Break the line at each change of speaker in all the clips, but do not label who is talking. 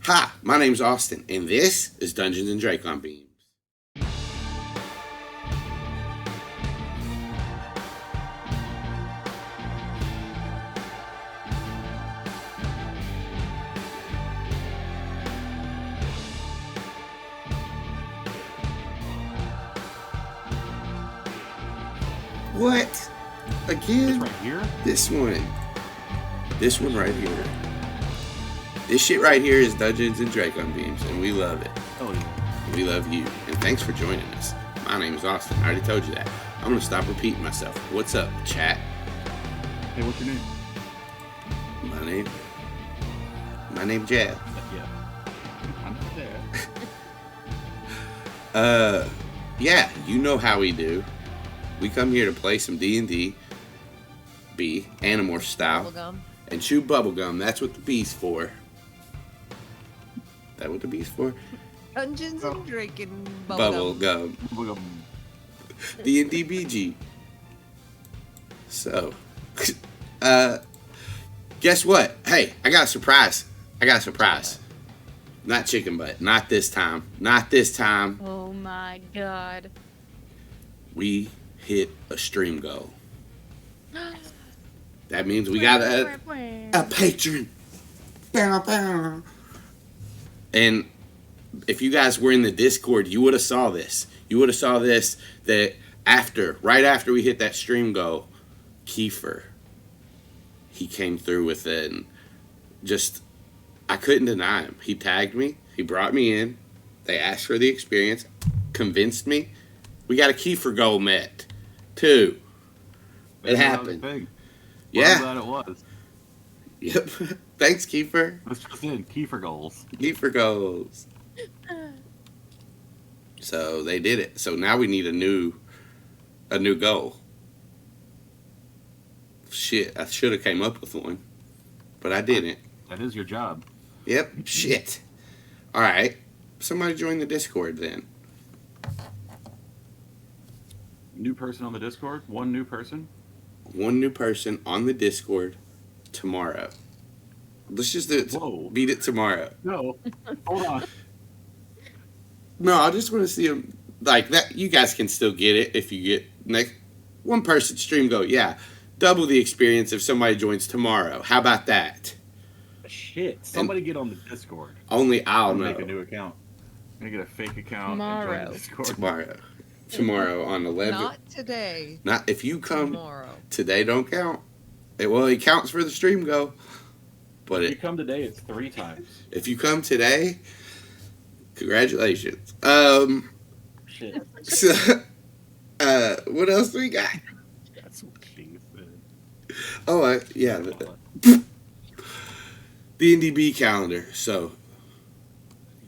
Hi, my name's Austin, and this is Dungeons and Dracon Beams. What? Again?
This right here?
This one. This one right here. This shit right here is Dungeons and Dracon Beams, and we love it.
Oh, yeah.
We love you, and thanks for joining us. My name is Austin. I already told you that. I'm going to stop repeating myself. What's up, chat?
Hey, what's your name?
My name Jad.
Yeah. I'm not there.
Yeah, you know how we do. We come here to play some D&DB, Animorph style,
Bubblegum.
and chew bubblegum. That's what the B's for. That what the B's for?
Dungeons and Dracon
Bubblegum.
Bubblegum.
D&DBG. So, guess what? Hey, I got a surprise. Not chicken butt. Not this time.
Oh my god.
We hit a stream goal. That means we got a patron. Bow, bow. And if you guys were in the Discord, you would have saw this. That right after we hit that stream goal, Kiefer, he came through with it, and just, I couldn't deny him. He tagged me. He brought me in. They asked for the experience. Convinced me. We got a Kiefer goal met. 2. It happened.
Well,
Yeah.
I'm glad it was.
Yep. Thanks, Kiefer.
Let's just in. Kiefer goals.
Kiefer goals. So they did it. So now we need a new goal. Shit, I should have came up with one, but I didn't.
That is your job.
Yep. Shit. All right. Somebody join the Discord then.
New person on the Discord? One new person?
One new person on the Discord tomorrow. Let's just do it.
Whoa.
Beat it tomorrow.
No. Hold on.
No, I just want to see them like that. You guys can still get it if you get next one person stream go. Yeah, double the experience if somebody joins tomorrow. How about that?
Shit. Somebody get on the Discord.
Only I'll know.
Make a new account. I'm gonna get a fake account
Tomorrow.
and join the Discord.
Tomorrow on 11.
Not today.
Not if you come
Tomorrow.
today. Don't count. It counts for the stream go. But
If you come today, it's 3 times.
if you come today, congratulations.
Shit.
So, what else we got?
That's what she said.
Oh, yeah. D&DB calendar. So,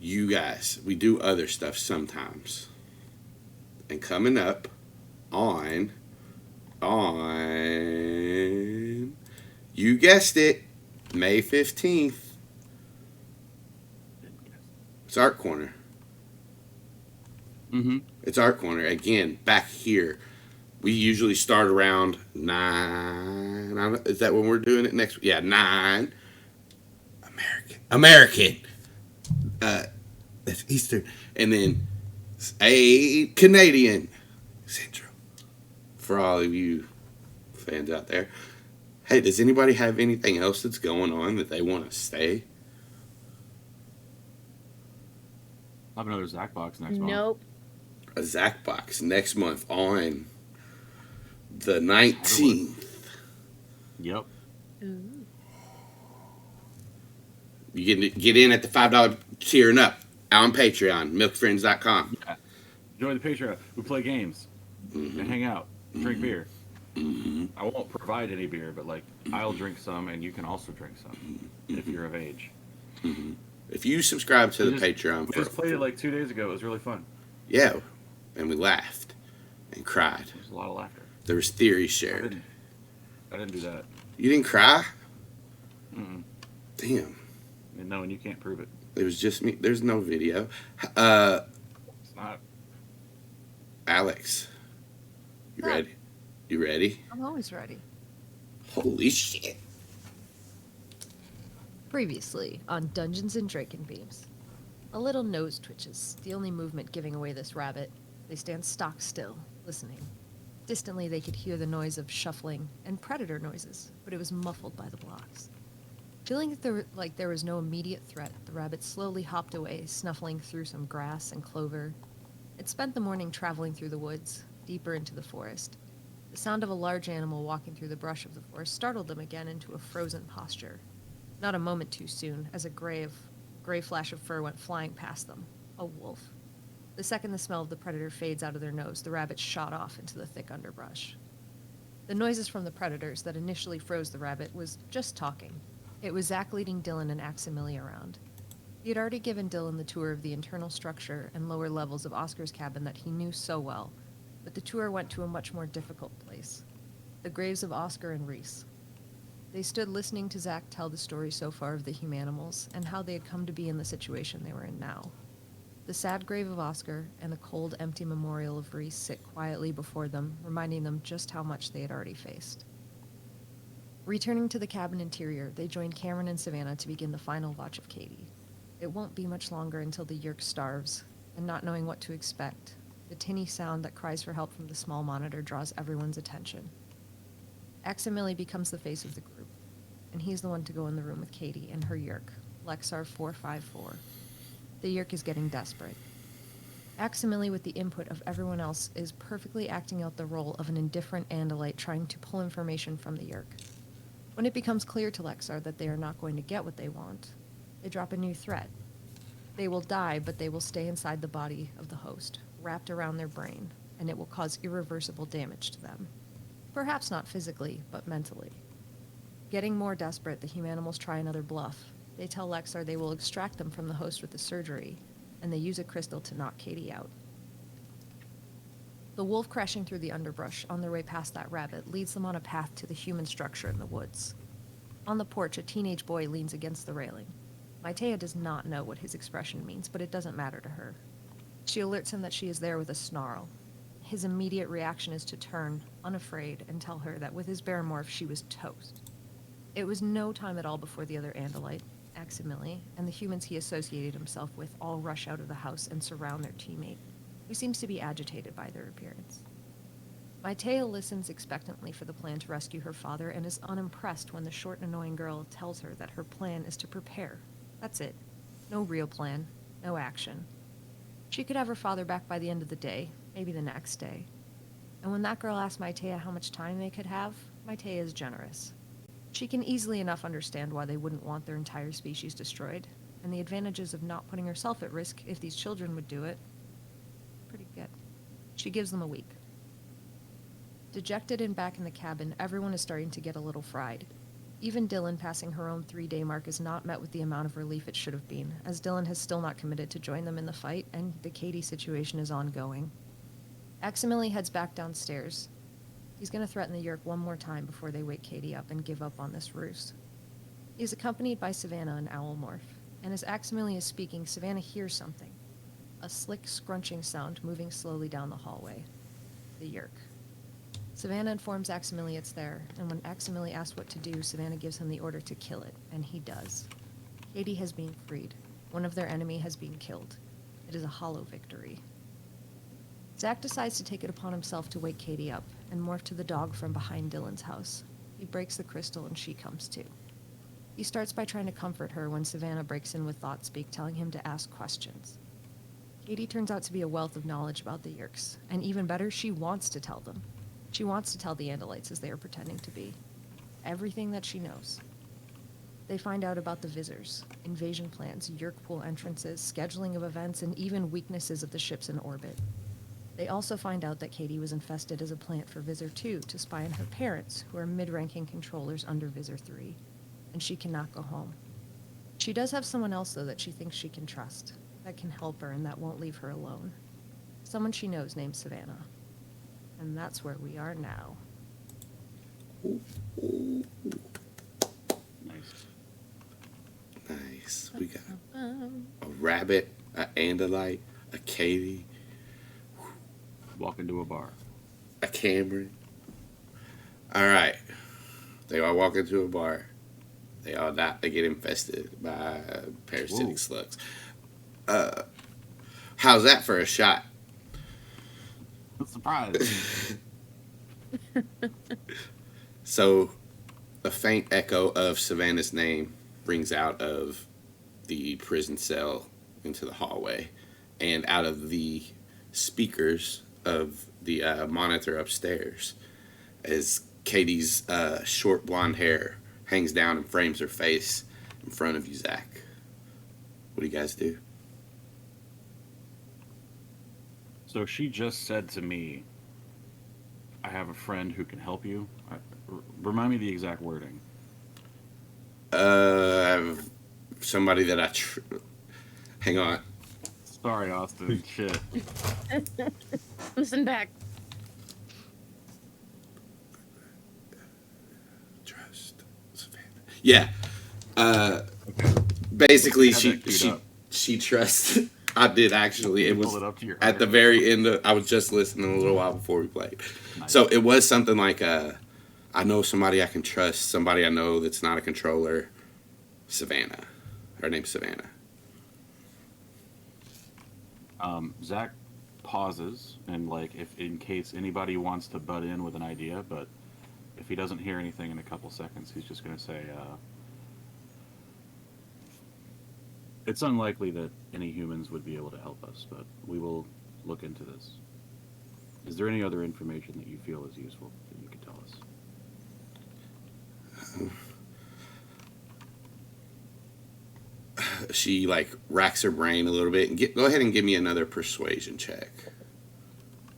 you guys, we do other stuff sometimes. And coming up on, you guessed it, May 15th, it's Art Corner.
Mm-hmm.
It's Art Corner. Again, back here. We usually start around 9. Is that when we're doing it next? Yeah, 9. American. That's Eastern. And then 8 Canadian. Central. For all of you fans out there. Hey, does anybody have anything else that's going on that they want to say?
I'll have another Zac box next month.
Nope.
A Zac box next month on the 19th.
Yep.
Ooh.
You can get in at the $5 tier and up on Patreon, milkfriends.com.
Yeah. Join the Patreon. We play games and hang out, drink beer.
Mm-hmm.
I won't provide any beer, but like I'll drink some, and you can also drink some if you're of age.
Mm-hmm. If you subscribe to the Patreon,
we just played it like 2 days ago. It was really fun.
Yeah, and we laughed and cried.
There was a lot of laughter.
There was theories shared.
I didn't do that.
You didn't cry?
Mm-mm.
Damn.
And no, and you can't prove it.
It was just me. There's no video.
It's not.
Alex, you ready? You ready?
I'm always ready.
Holy shit.
Previously on Dungeons and Dracon Beams. A little nose twitches, the only movement giving away this rabbit. They stand stock still, listening. Distantly they could hear the noise of shuffling and predator noises, but it was muffled by the blocks. Feeling like there was no immediate threat, the rabbit slowly hopped away, snuffling through some grass and clover. It spent the morning traveling through the woods, deeper into the forest. The sound of a large animal walking through the brush of the forest startled them again into a frozen posture. Not a moment too soon, as a gray flash of fur went flying past them. A wolf. The second the smell of the predator fades out of their nose, the rabbit shot off into the thick underbrush. The noises from the predators that initially froze the rabbit was just talking. It was Zac leading Dylan and Aximili around. He had already given Dylan the tour of the internal structure and lower levels of Oscar's cabin that he knew so well, but the tour went to a much more difficult place. The graves of Oscar and Reese. They stood listening to Zac tell the story so far of the Humanimals and how they had come to be in the situation they were in now. The sad grave of Oscar and the cold, empty memorial of Reese sit quietly before them, reminding them just how much they had already faced. Returning to the cabin interior, they joined Cameron and Savannah to begin the final watch of Caty. It won't be much longer until the Yeerk starves, and not knowing what to expect, the tinny sound that cries for help from the small monitor draws everyone's attention. Aximili becomes the face of the group, and he's the one to go in the room with Caty and her Yeerk, Lexar 454. The Yeerk is getting desperate. Aximili, with the input of everyone else, is perfectly acting out the role of an indifferent Andalite trying to pull information from the Yeerk. When it becomes clear to Lexar that they are not going to get what they want, they drop a new threat. They will die, but they will stay inside the body of the host, wrapped around their brain, and it will cause irreversible damage to them. Perhaps not physically, but mentally. Getting more desperate, the Humanimals try another bluff. They tell Lexar they will extract them from the host with the surgery, and they use a crystal to knock Caty out. The wolf crashing through the underbrush on their way past that rabbit leads them on a path to the human structure in the woods. On the porch, a teenage boy leans against the railing. Maitea does not know what his expression means, but it doesn't matter to her. She alerts him that she is there with a snarl. His immediate reaction is to turn, unafraid, and tell her that with his bear morph she was toast. It was no time at all before the other Andalite, Aximili, and the humans he associated himself with all rush out of the house and surround their teammate, who seems to be agitated by their appearance. Maitea listens expectantly for the plan to rescue her father and is unimpressed when the short and annoying girl tells her that her plan is to prepare. That's it. No real plan. No action. She could have her father back by the end of the day, maybe the next day. And when that girl asks Maitea how much time they could have, Maitea is generous. She can easily enough understand why they wouldn't want their entire species destroyed, and the advantages of not putting herself at risk if these children would do it. Pretty good. She gives them a week. Dejected and back in the cabin, everyone is starting to get a little fried. Even Dylan passing her own 3-day mark is not met with the amount of relief it should have been, as Dylan has still not committed to join them in the fight, and the Caty situation is ongoing. Aximili heads back downstairs. He's going to threaten the Yeerk one more time before they wake Caty up and give up on this ruse. He is accompanied by Savannah and Animorph, and as Aximili is speaking, Savannah hears something. A slick, scrunching sound moving slowly down the hallway. The Yeerk. Savannah informs Aximili it's there, and when Aximili asks what to do, Savannah gives him the order to kill it, and he does. Caty has been freed. One of their enemy has been killed. It is a hollow victory. Zac decides to take it upon himself to wake Caty up, and morph to the dog from behind Dylan's house. He breaks the crystal, and she comes too. He starts by trying to comfort her when Savannah breaks in with thought speak, telling him to ask questions. Caty turns out to be a wealth of knowledge about the Yeerks, and even better, she wants to tell them. She wants to tell the Andalites as they are pretending to be. Everything that she knows. They find out about the Vissers, invasion plans, Yeerk pool entrances, scheduling of events, and even weaknesses of the ships in orbit. They also find out that Caty was infested as a plant for Visser 2 to spy on her parents, who are mid-ranking controllers under Visser 3, and she cannot go home. She does have someone else, though, that she thinks she can trust, that can help her and that won't leave her alone. Someone she knows named Savannah. And that's where we are now.
Nice.
Nice. We got a rabbit, an Andalite, a Caty,
Walk into a bar.
a Cameron. All right. They all walk into a bar. They all die. They get infested by parasitic slugs. How's that for a shot?
Surprise.
So, a faint echo of Savannah's name rings out of the prison cell into the hallway, and out of the speakers of the monitor upstairs, as Caty's short blonde hair hangs down and frames her face in front of you, Zac. What do you guys do?
So she just said to me, I have a friend who can help you. Remind me the exact wording.
I have somebody that hang on.
Sorry, Austin. Shit.
Listen back.
Trust Savannah. Yeah.
Okay.
Basically,
Have that queued up.
she trusts. I did actually. It was
Pull it up to your
at the very end. I was just listening a little while before we played.
Nice.
So it was something like, I know somebody I can trust. Somebody I know that's not a controller. Savannah. Her name's Savannah.
Zac pauses and if in case anybody wants to butt in with an idea, but if he doesn't hear anything in a couple seconds, he's just going to say, it's unlikely that any humans would be able to help us, but we will look into this. Is there any other information that you feel is useful that you could tell us?
She racks her brain a little bit and go ahead and give me another persuasion check.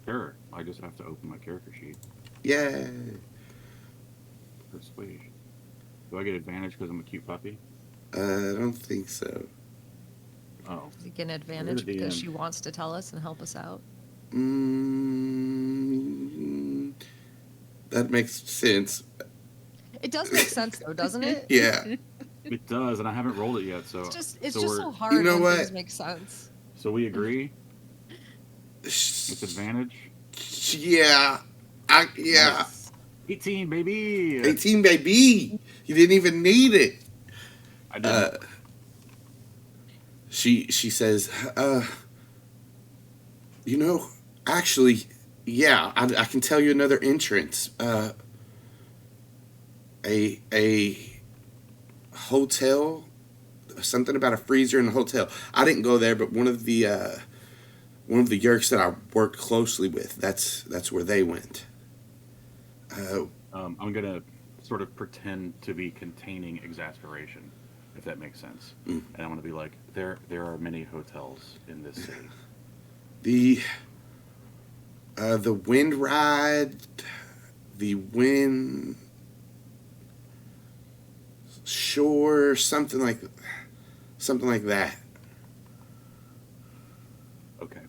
Sure. I just have to open my character sheet.
Yay!
Persuasion. Do I get advantage because I'm a cute puppy?
I don't think so.
Oh.
Does he get an advantage because she wants to tell us and help us out?
That makes sense.
It does make sense, though, doesn't it?
Yeah.
It does, and I haven't rolled it yet, so
It's just
we're-
so hard
You know
when
what?
things make sense.
So we agree? With advantage?
Yeah. Yeah.
Nice. 18, baby!
18, baby. You didn't even need it.
I did.
She says, actually, yeah, I can tell you another entrance. A hotel, something about a freezer in the hotel. I didn't go there, but one of the Yeerks that I worked closely with, that's where they went.
I'm gonna sort of pretend to be containing exasperation, if that makes sense. And I'm gonna be like, there are many hotels in this city.
The wind ride, the wind shore, something like that.
Okay,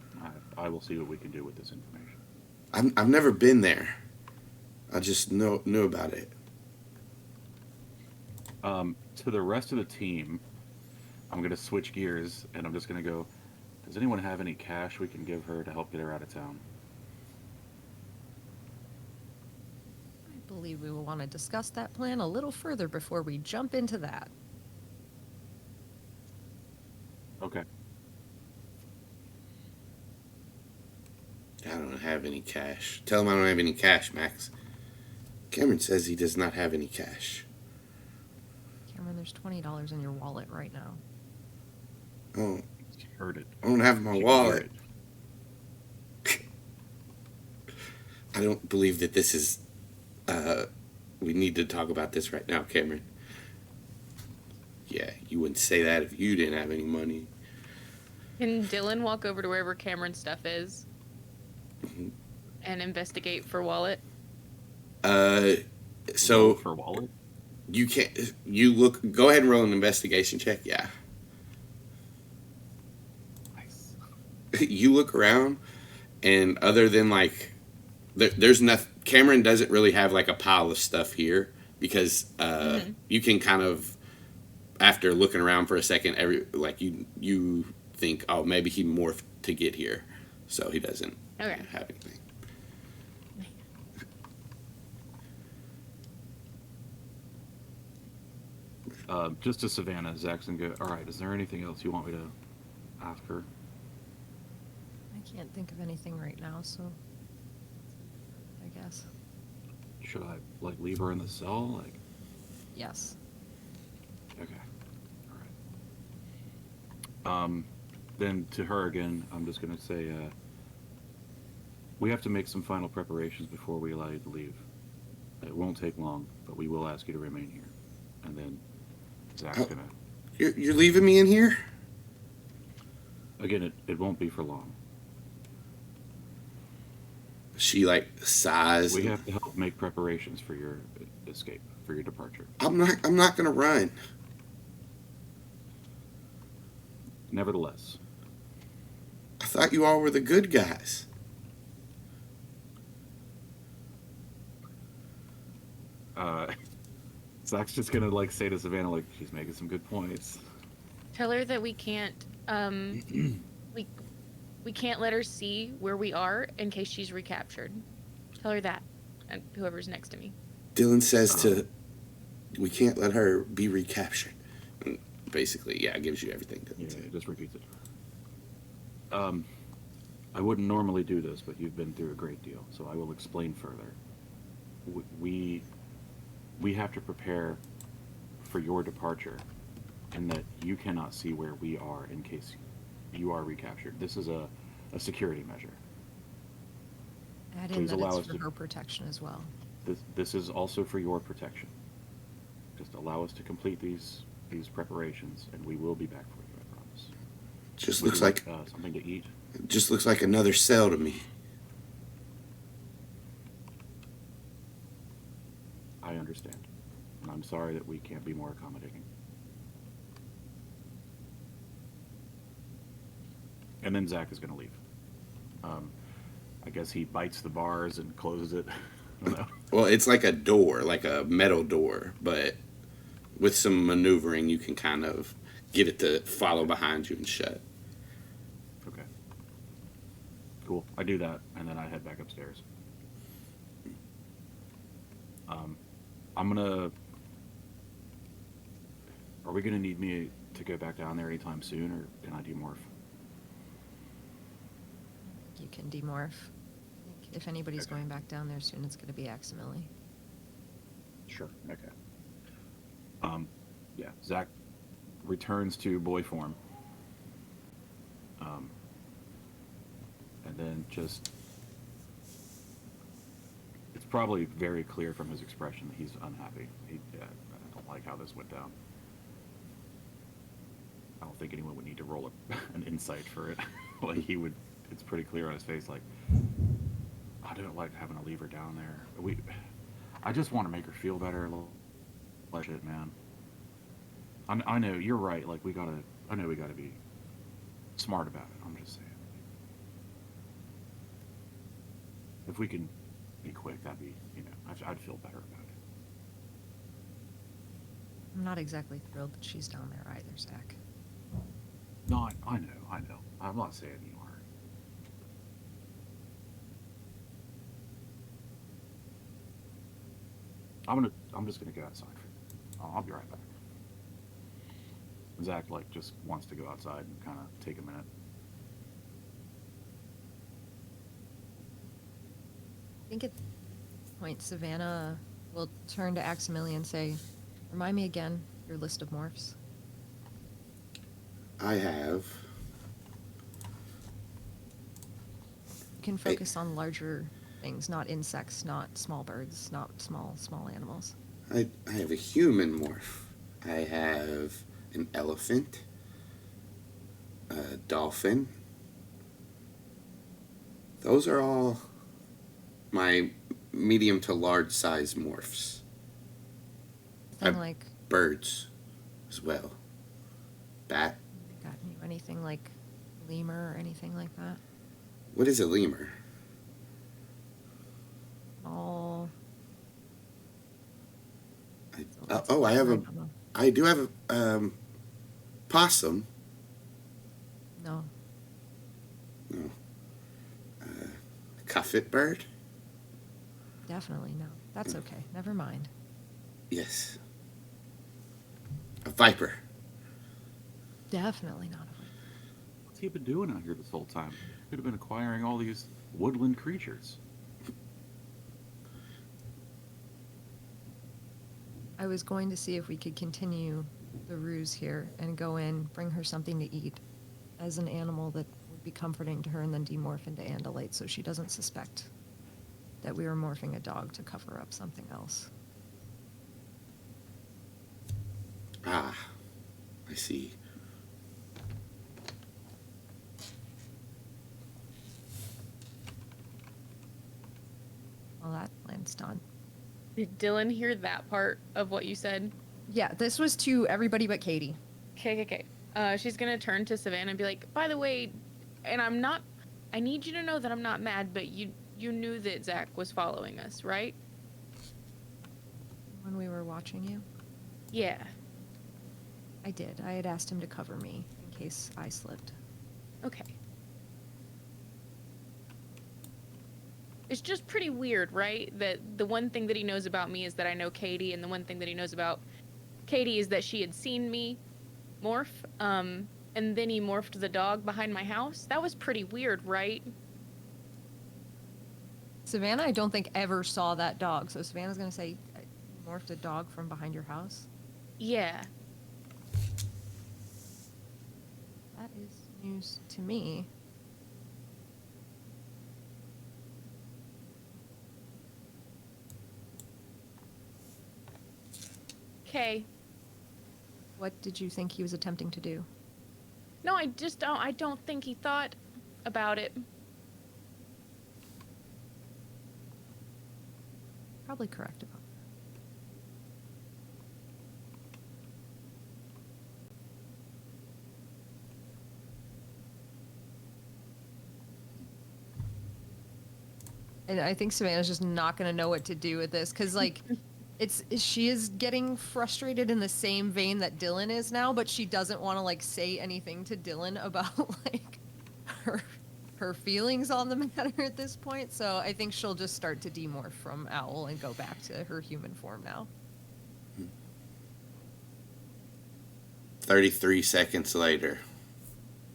I will see what we can do with this information.
I've never been there. I just knew about it.
To the rest of the team, I'm going to switch gears, and I'm just going to go, does anyone have any cash we can give her to help get her out of town?
I believe we will want to discuss that plan a little further before we jump into that.
Okay.
I don't have any cash. Tell him I don't have any cash, Max. Cameron says he does not have any cash.
Cameron, there's $20 in your wallet right now.
Oh,
She heard it.
I don't have my
She
wallet.
heard
I don't believe that this is. We need to talk about this right now, Cameron. Yeah, you wouldn't say that if you didn't have any money.
Can Dylan walk over to wherever Cameron's stuff is and investigate for wallet?
So
For wallet?
you can't. You look. Go ahead and roll an investigation check. Yeah.
Nice.
You look around, and other than there's nothing. Cameron doesn't really have a pile of stuff here because you can kind of, after looking around for a second, you think, oh, maybe he morphed to get here, so he doesn't have anything.
Just to Savannah, Zac's gonna go, all right, is there anything else you want me to ask her?
I can't think of anything right now, so I guess.
Should I, like, leave her in the cell? Like,
Yes.
okay. All right. Then to her again, I'm just gonna say, we have to make some final preparations before we allow you to leave. It won't take long, but we will ask you to remain here. And then Zac's gonna...
You're leaving me in here?
Again, it won't be for long.
She like sighs.
We have to help make preparations for your escape, for your departure.
I'm not gonna run.
Nevertheless,
I thought you all were the good guys.
Zach's just gonna like say to Savannah, like, she's making some good points.
Tell her that we can't we can't let her see where we are in case she's recaptured. Tell her that, and whoever's next to me.
Dylan says we can't let her be recaptured. And basically, yeah, it gives you everything.
Yeah, it just repeats it. I wouldn't normally do this, but you've been through a great deal, so I will explain further. We have to prepare for your departure, and that you cannot see where we are in case you are recaptured. This is a security measure.
Add in
Please
that
allow
it's
us
for
to-
her protection as well.
This is also for your protection. Just allow us to complete these preparations, and we will be back for you, I promise.
Just
Would
looks
you
like
something to eat.
just looks like another cell to me.
I understand, and I'm sorry that we can't be more accommodating. And then Zac is going to leave. I guess he bites the bars and closes it. I don't know.
Well, it's like a door, like a metal door, but with some maneuvering, you can kind of get it to follow behind you and shut.
Okay. Cool. I do that, and then I head back upstairs. I'm gonna... Are we gonna need me to go back down there anytime soon, or can I demorph?
You can demorph. I think if anybody's
Okay.
going back down there soon, it's going to be Aximili.
Sure. Okay. Yeah, Zac returns to boy form. And then just... It's probably very clear from his expression that he's unhappy. I don't like how this went down. I don't think anyone would need to roll an insight for it. Like, he would... It's pretty clear on his face, like, I don't like having to leave her down there. I just want to make her feel better. Like it, man. I know, you're right. Like, I know we gotta be smart about it. I'm just saying. If we can be quick, that'd be, I'd feel better about it.
I'm not exactly thrilled that she's down there either, Zac.
No, I know. I'm not saying you are. I'm just gonna go outside. I'll be right back. Zac, like, just wants to go outside and kind of take a minute.
I think at this point, Savannah will turn to Aximili and say, remind me again your list of morphs.
I have.
You can focus on larger things, not insects, not small birds, not small animals.
I have a human morph. I have an elephant, a dolphin. Those are all my medium to large size morphs.
Anything like,
Birds as well. Bat.
got you anything like lemur or anything like that?
What is a lemur?
All.
I do have a possum.
No.
No. Cuffit bird.
Definitely no. That's okay. Never mind.
Yes. A viper.
Definitely not a viper.
What's he been doing out here this whole time? Could have been acquiring all these woodland creatures.
I was going to see if we could continue the ruse here and go in, bring her something to eat as an animal that would be comforting to her, and then demorph into Andalite so she doesn't suspect that we were morphing a dog to cover up something else.
Ah, I see.
Well, that plan's done.
Did Dylan hear that part of what you said?
Yeah, this was to everybody but Caty.
Okay. She's gonna turn to Savannah and be like, by the way, and I need you to know that I'm not mad, but you knew that Zac was following us, right?
When we were watching you?
Yeah.
I did. I had asked him to cover me in case I slipped.
Okay. It's just pretty weird, right? That the one thing that he knows about me is that I know Caty, and the one thing that he knows about Caty is that she had seen me morph, and then he morphed the dog behind my house. That was pretty weird, right?
Savannah, I don't think ever saw that dog, so Savannah's gonna say, "I morphed a dog from behind your house?"
Yeah.
That is news to me.
Okay.
What did you think he was attempting to do?
No, I don't think he thought about it.
Probably correct about that. And I think Savannah's just not going to know what to do with this, because, like, she is getting frustrated in the same vein that Dylan is now, but she doesn't want to, like, say anything to Dylan about, like, her feelings on the matter at this point. So I think she'll just start to demorph from Owl and go back to her human form now.
33 seconds later.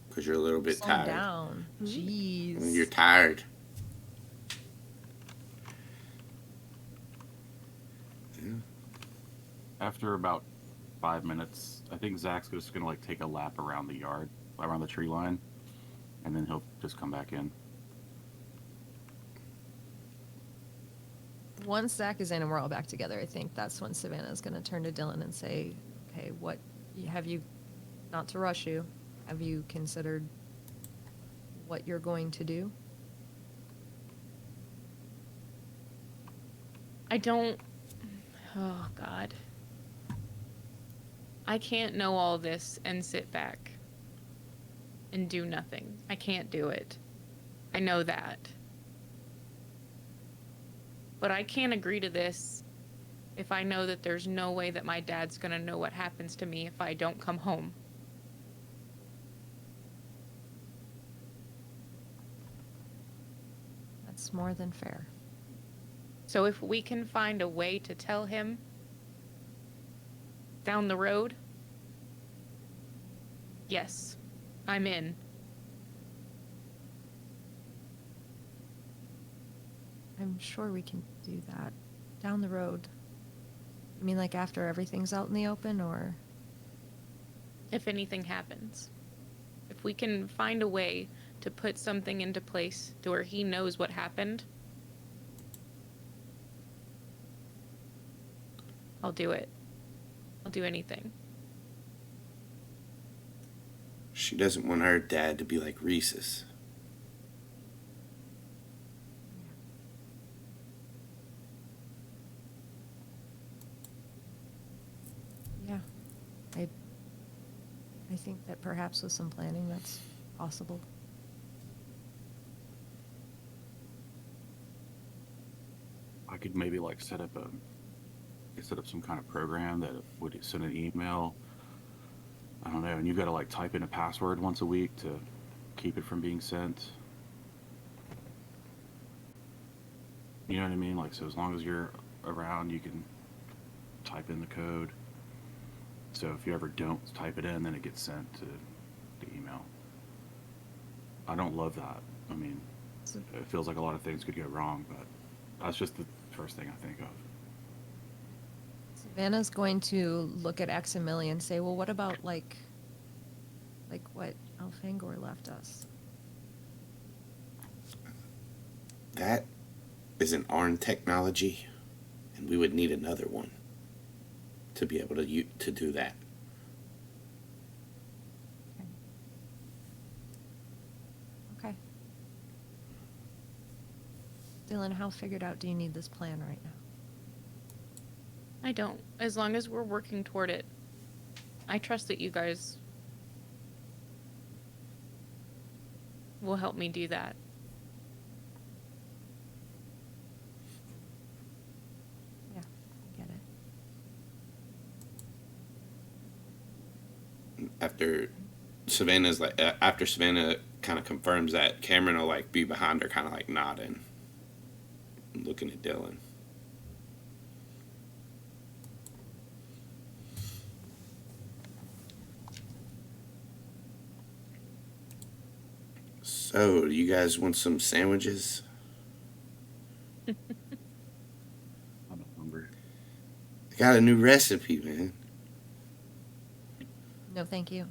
Because you're a little bit
Slow
tired.
down. Jeez.
You're tired.
After about 5 minutes, I think Zac's just gonna like take a lap around the yard, around the tree line, and then he'll just come back in.
Once Zac is in and we're all back together, I think that's when Savannah's going to turn to Dylan and say, okay, what have you, not to rush you, have you considered what you're going to do?
Oh, God. I can't know all this and sit back and do nothing. I can't do it. I know that. But I can't agree to this if I know that there's no way that my dad's gonna know what happens to me if I don't come home.
That's more than fair.
So if we can find a way to tell him down the road, yes, I'm in.
I'm sure we can do that. Down the road. You mean like after everything's out in the open, or?
If anything happens. If we can find a way to put something into place to where he knows what happened, I'll do it. I'll do anything.
She doesn't want her dad to be like Reese's.
Yeah. I think that perhaps with some planning that's possible.
I could maybe like set up some kind of program that would send an email. I don't know, and you got to like type in a password once a week to keep it from being sent. You know what I mean? Like, so as long as you're around, you can type in the code. So if you ever don't type it in, then it gets sent to the email. I don't love that. I mean, it feels like a lot of things could go wrong, but that's just the first thing I think of.
Savannah's going to look at Aximili and say, well, what about, like what Alfangor left us?
That is an ARN technology, and we would need another one to be able to do that.
Okay. Dylan, how figured out do you need this plan right now?
I don't. As long as we're working toward it. I trust that you guys will help me do that.
Yeah, I get it.
After Savannah kind of confirms that, Cameron will like be behind her, kind of like nodding, and looking at Dylan. So, do you guys want some sandwiches?
I'm not hungry.
I got a new recipe, man.
No, thank you.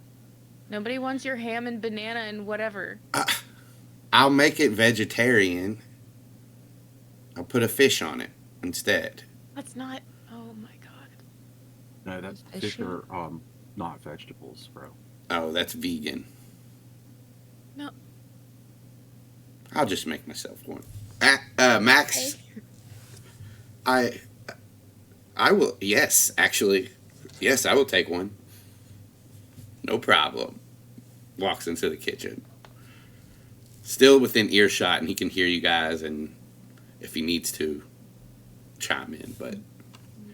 Nobody wants your ham and banana and whatever.
I'll make it vegetarian. I'll put a fish on it instead.
That's not. Oh my god.
No, that's
Is
fish
she?
are not vegetables, bro.
Oh, that's vegan.
No.
I'll just make myself one. Max,
Okay.
I will. Yes, actually, yes, I will take one. No problem. Walks into the kitchen. Still within earshot, and he can hear you guys, and if he needs to, chime in. But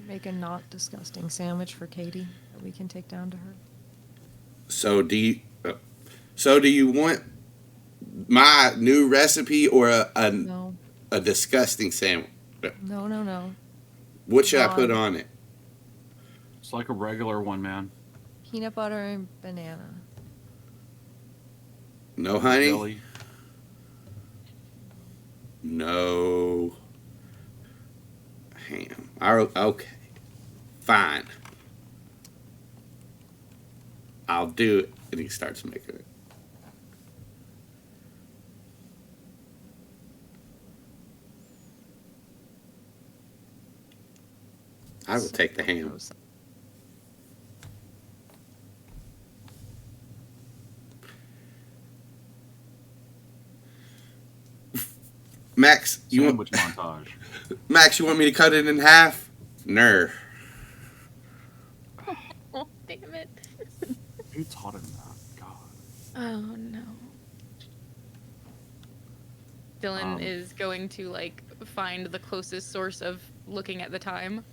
Make a not disgusting sandwich for Caty that we can take down to her.
so do you want my new recipe or
No,
a disgusting sandwich?
no.
What should I put on it?
It's like a regular one, man.
Peanut butter and banana.
No honey?
Jelly.
No ham. Okay. Fine. I'll do it. And he starts making it. I will take the ham.
Gross.
Max,
Sandwich montage.
Max, you want me to cut it in half? Ner.
Oh, damn it.
Who taught him that? God.
Oh no. Dylan is going to like find the closest source of looking at the time.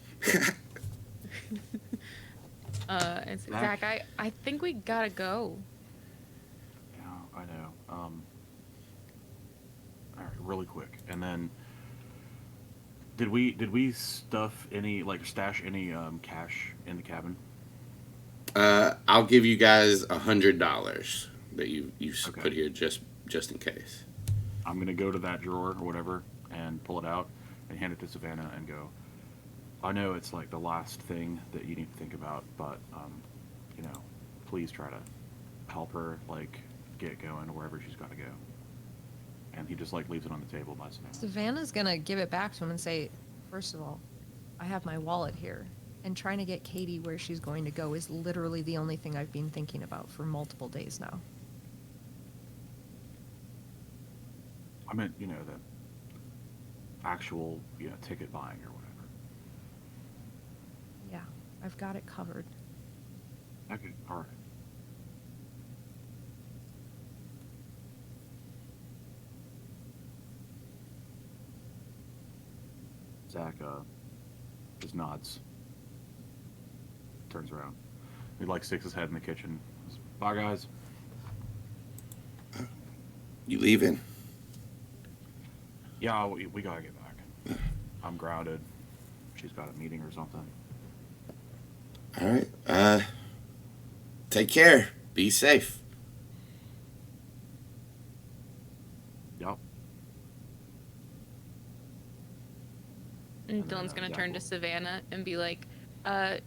And say, Zac, I think we gotta go.
Yeah, I know. All right, really quick, and then did we stash any cash in the cabin?
I'll give you guys $100 that you
Okay.
put here just in case.
I'm gonna go to that drawer or whatever and pull it out and hand it to Savannah and go, I know it's like the last thing that you need to think about, but please try to help her like get going wherever she's got to go. And he just like leaves it on the table by Savannah.
Savannah's gonna give it back to him and say, first of all, I have my wallet here, and trying to get Caty where she's going to go is literally the only thing I've been thinking about for multiple days now.
I meant, the actual, ticket buying or whatever.
Yeah, I've got it covered.
Okay, all right. Zac just nods, turns around. He like sticks his head in the kitchen. Goes, bye, guys.
You leaving?
Yeah, we gotta get back. I'm grounded. She's got a meeting or something.
All right. Take care. Be safe.
Yep.
And
And then,
Dylan's gonna
Zac
turn to
will-
Savannah and be like,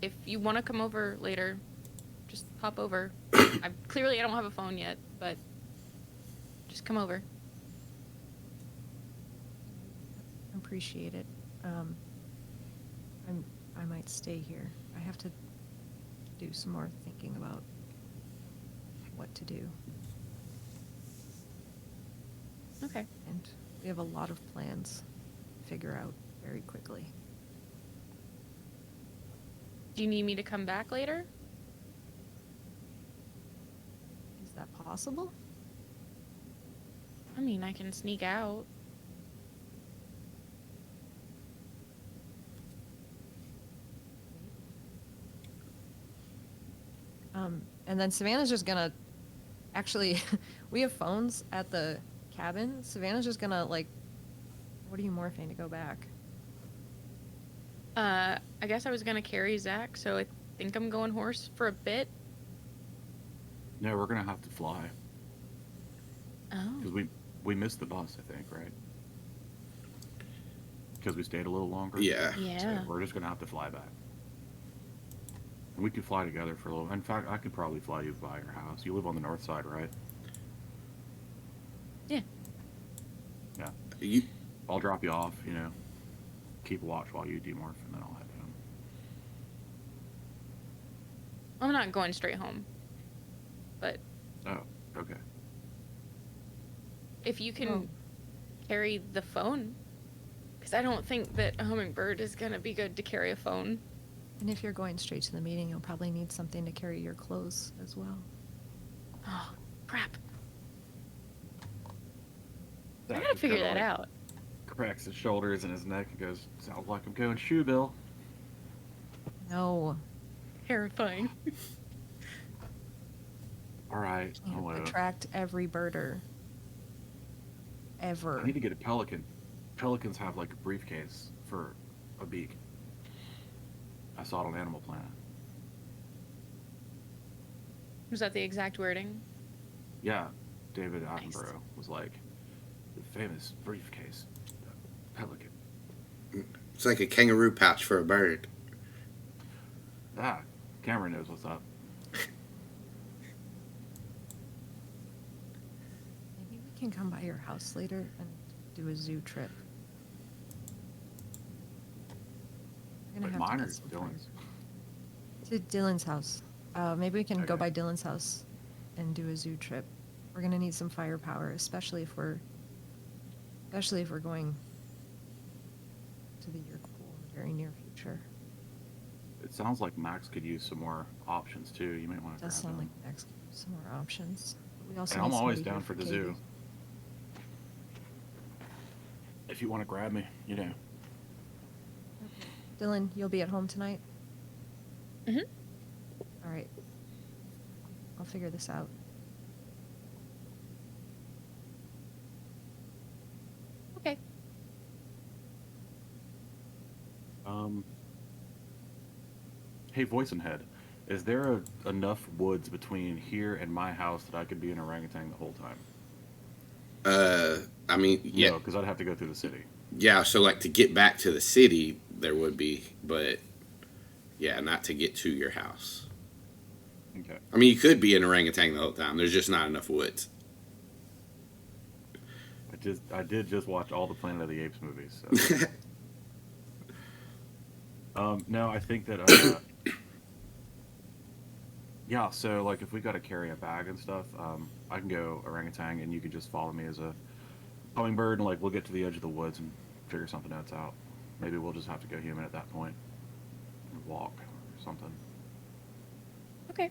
if you want to come over later, just pop over. Clearly I don't have a phone yet, but just come over.
Appreciate it. I might stay here. I have to do some more thinking about what to do.
Okay.
And we have a lot of plans to figure out very quickly.
Do you need me to come back later?
Is that possible?
I mean, I can sneak out.
And then Savannah's just gonna, actually, we have phones at the cabin. Savannah's just gonna, like, what are you morphing to go back?
I guess I was gonna carry Zac, so I think I'm going horse for a bit.
No, we're gonna have to fly
Oh.
because we missed the bus, I think, right? Because we stayed a little longer.
Yeah.
Yeah.
So we're just gonna have to fly back. And we could fly together for a little. In fact, I could probably fly you by your house. You live on the north side, right?
Yeah.
Yeah.
You,
I'll drop you off. You know, keep watch while you demorph, and then I'll head home.
I'm not going straight home. But
Oh, okay.
if you can
Oh.
carry the phone, because I don't think that a hummingbird is gonna be good to carry a phone.
And if you're going straight to the meeting, you'll probably need something to carry your clothes as well.
Oh, crap. I
Zac
gotta
just
figure
kinda,
that
like,
out.
Cracks his shoulders and his neck and goes, "Sounds like I'm going shoe bill."
No,
Terrifying.
All right.
you
I'll,
attract every birder. Ever.
I need to get a pelican. Pelicans have like a briefcase for a beak. I saw it on Animal Planet.
Was that the exact wording?
Yeah, David
Nice.
Attenborough was like the famous briefcase pelican.
it's like a kangaroo pouch for a bird.
Ah, Cameron knows what's up.
Maybe we can come by your house later and do a zoo trip. We're
Like
gonna have
mine
to
or
get some
Dylan's?
fires. To Dylan's house. Maybe we can go
Okay.
by Dylan's house and do a zoo trip. We're gonna need some firepower, especially if we're going to the Yeerk pool in the very near future.
It sounds like Max could use some more options too. You might want
It
to
does
grab
sound
him.
like next some more options. But we also
And
need
I'm always
somebody
down
here
for the
Katy.
zoo. If you want to grab me, you know.
Dylan, you'll be at home tonight?
Mm-hmm.
All right. I'll figure this out.
Okay.
Hey, Voice and Head, is there enough woods between here and my house that I could be an orangutan the whole time?
I mean, yeah,
No, because I'd have to go through the city.
yeah. So like to get back to the city, there would be, but yeah, not to get to your house.
Okay.
I mean, you could be an orangutan the whole time. There's just not enough woods.
I did just watch all the Planet of the Apes movies. So. No, I think that. Yeah, so like if we got to carry a bag and stuff, I can go orangutan, and you could just follow me as a hummingbird, and like we'll get to the edge of the woods and figure something else out. Maybe we'll just have to go human at that point, and walk or something.
Okay.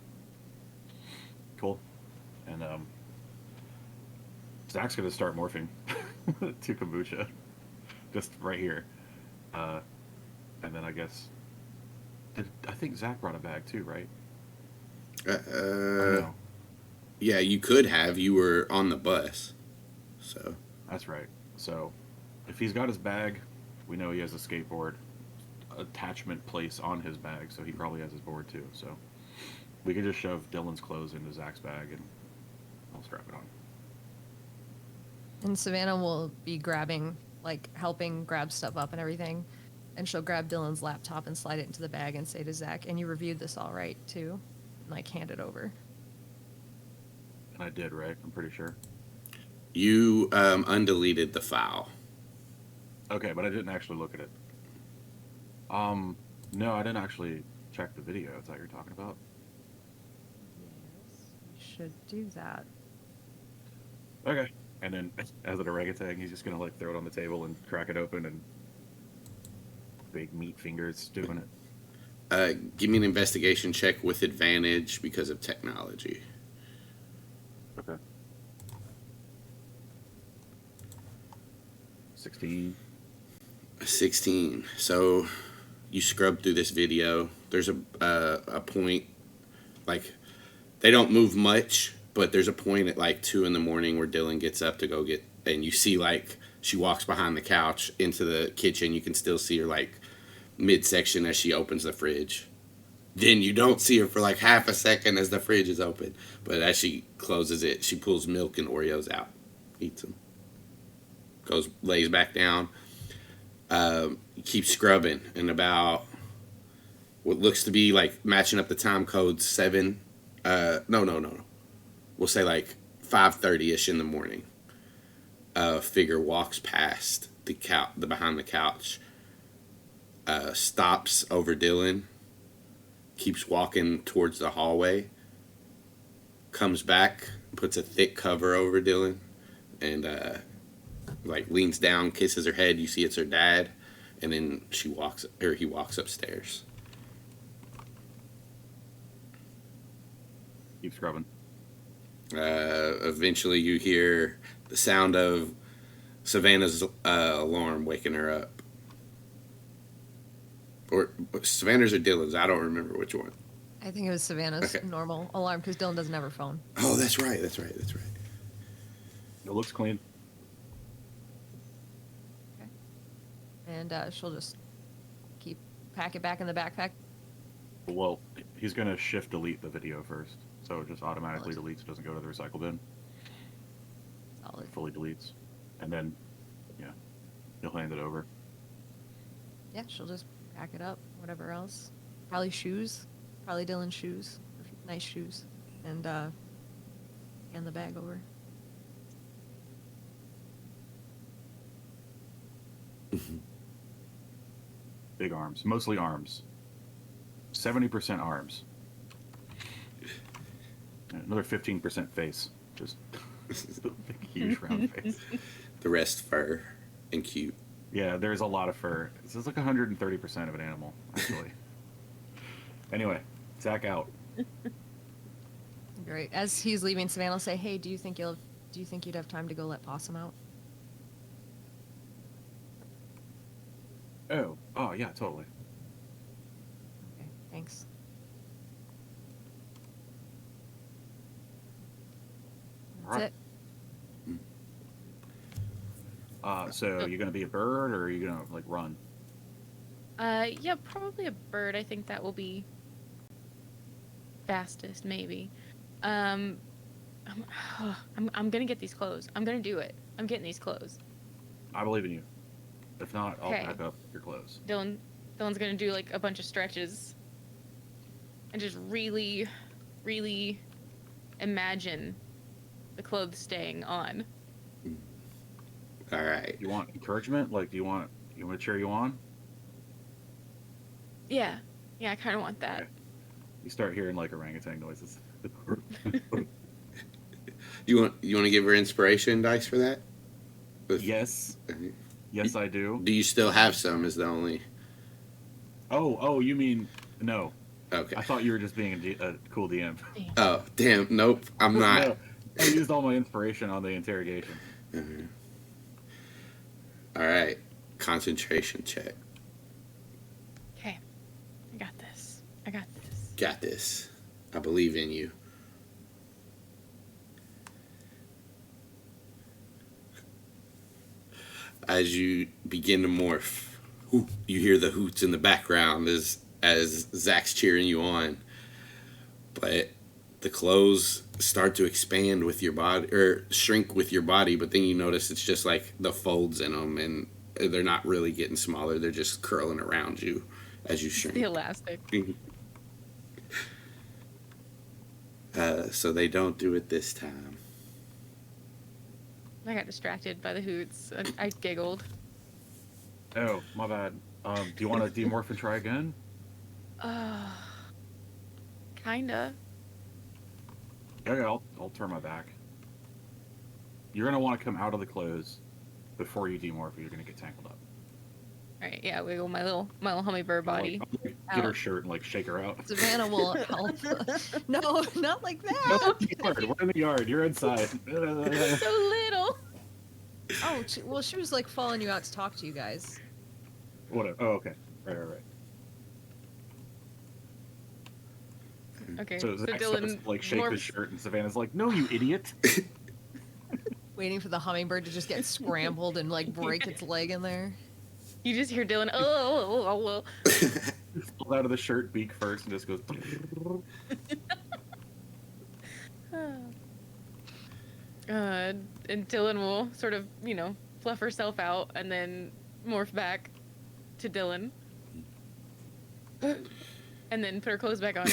Cool. And Zac's gonna start morphing to kombucha, just right here. And then I guess, I think Zac brought a bag too, right? Or no?
Yeah, you could have. You were on the bus, so
That's right. So, if he's got his bag, we know he has a skateboard attachment place on his bag, so he probably has his board too. So, We could just shove Dylan's clothes into Zac's bag and I'll strap it on.
And Savannah will be grabbing, like, helping grab stuff up and everything. And she'll grab Dylan's laptop and slide it into the bag and say to Zac, and you reviewed this all right, too? And, like, hand it over.
And I did, right? I'm pretty sure.
You undeleted the file.
Okay, but I didn't actually look at it. No, I didn't actually check the video. Is that what you're talking about?
Yes, you should do that.
Okay. And then, as an orangutan, he's just gonna like throw it on the table and crack it open, and big meat fingers doing it.
Give me an investigation check with advantage because of technology.
Okay. 16.
16. So you scrub through this video. There's a point, like, they don't move much, but there's a point at like 2 a.m. where Dylan gets up to go get, and you see like she walks behind the couch into the kitchen. You can still see her like midsection as she opens the fridge. Then you don't see her for like half a second as the fridge is open, but as she closes it, she pulls milk and Oreos out, eats them, lays back down. Keep scrubbing, and about what looks to be like matching up the time code 7. No. We'll say like 5:30ish in the morning. A figure walks past the behind the couch. Stops over Dylan. Keeps walking towards the hallway. Comes back, puts a thick cover over Dylan, and like leans down, kisses her head. You see it's her dad, and then he walks upstairs.
Keep scrubbing.
Eventually, you hear the sound of Savannah's alarm waking her up. Or Savannah's or Dylan's, I don't remember which one.
I think it was Savannah's
Okay.
normal alarm because Dylan doesn't have her phone.
Oh, that's right.
It looks clean.
And she'll just pack it back in the backpack.
Well, he's gonna shift delete the video first, so it just automatically deletes, doesn't go to the recycle bin.
Solid.
Fully deletes, and then, yeah, he'll hand it over.
Yeah, she'll just pack it up. Whatever else. Probably shoes. Probably Dylan's shoes. Nice shoes. And hand the bag over.
Big arms, mostly arms. 70% arms. And another 15% face. Just big, huge round face.
The rest fur and cute.
Yeah, there's a lot of fur. This is like 130% of an animal, actually. Anyway, Zac out.
Great. As he's leaving, Savannah will say, "Hey, do you think you'd have time to go let Possum out?"
Oh, yeah, totally.
Okay, thanks. That's
Alright.
it.
So you're gonna be a bird, or are you gonna like run?
Yeah, probably a bird. I think that will be fastest, maybe. I'm gonna get these clothes. I'm gonna do it. I'm getting these clothes.
I believe in you. If not, I'll
Okay.
pack up your clothes.
Dylan's gonna do like a bunch of stretches and just really, really imagine the clothes staying on.
All right.
You want encouragement? Like, you want to cheer you on?
Yeah, I kind of want that.
Okay. You start hearing like orangutan noises.
You want to give her inspiration dice for that?
Yes. Yes, I do.
Do you still have some? Is the only.
Oh, you mean no?
Okay.
I thought you were just being a cool DM.
Oh, damn. Nope. I'm not.
No, I used all my inspiration on the interrogation.
Mhm. All right. Concentration check.
Okay, I got this.
Got this. I believe in you. As you begin to morph, you hear the hoots in the background as Zac's cheering you on. but the clothes start to expand with your body or shrink with your body, but then you notice it's just like the folds in them, and they're not really getting smaller, they're just curling around you as you shrink.
The elastic.
So they don't do it this time.
I got distracted by the hoots. I giggled.
Oh, my bad. Do you want to demorph and try again?
Kinda.
Okay, I'll turn my back. You're gonna want to come out of the clothes before you demorph, or you're gonna get tangled up.
All right, yeah, wiggle my little hummingbird body.
Like, get her shirt and like shake her out.
Savannah will help. No, not like
No,
that.
we're in the yard. You're inside.
So little.
Oh, well, she was like following you out to talk to you guys.
Whatever. Oh, okay. Right.
Okay,
So
so
Zac
Dylan
starts to, like shake his
morphs.
shirt, and Savannah's like, "No, you idiot!"
Waiting for the hummingbird to just get scrambled and like break its leg in there.
You just hear Dylan. Oh.
Pulled out of the shirt beak first, and just goes.
And Dylan will sort of, fluff herself out and then morph back to Dylan. And then put her clothes back on.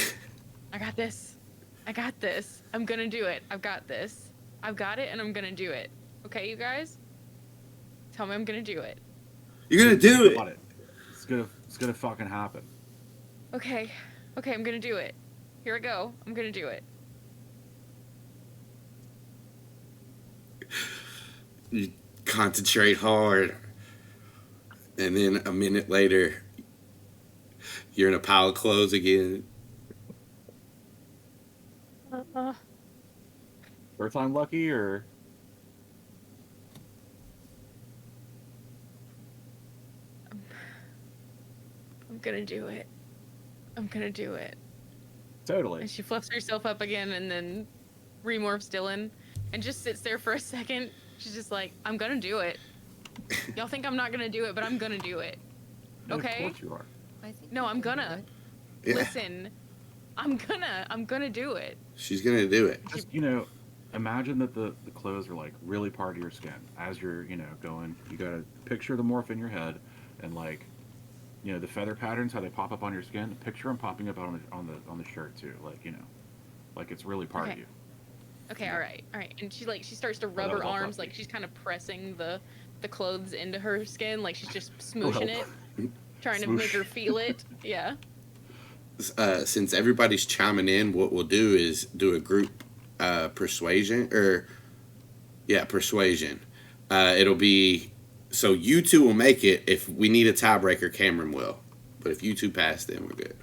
I got this. I'm gonna do it. I've got this. I've got it, and I'm gonna do it. Okay, you guys? Tell me I'm gonna do it.
You're gonna do it.
Got it. It's gonna fucking happen.
Okay, I'm gonna do it. Here I go. I'm gonna do it.
You concentrate hard, and then a minute later, you're in a pile of clothes again.
Third time lucky, or
I'm gonna do it. I'm gonna do it.
totally.
And she fluffs herself up again and then remorphs Dylan and just sits there for a second. She's just like, I'm gonna do it. Y'all think I'm not gonna do it, but I'm gonna do it. Okay?
Of course you are.
I think.
No,
you
I'm
can do
gonna.
it.
Yeah,
Listen, I'm gonna do it.
she's gonna do it.
Just imagine that the clothes are like really part of your skin as you're going. You gotta picture the morph in your head, and like the feather patterns, how they pop up on your skin. Picture them popping up on the shirt too, like it's really part of
Okay.
you.
Okay, all right. And she starts to rub
that was
her
all
arms,
fluffy.
like she's kind of pressing the clothes into her skin, like she's just smooshing it, trying to make
Smoosh.
her feel it. Yeah.
Since everybody's chiming in, what we'll do is do a group persuasion. It'll be so you two will make it. If we need a tiebreaker, Cameron will. But if you two pass, then we're good.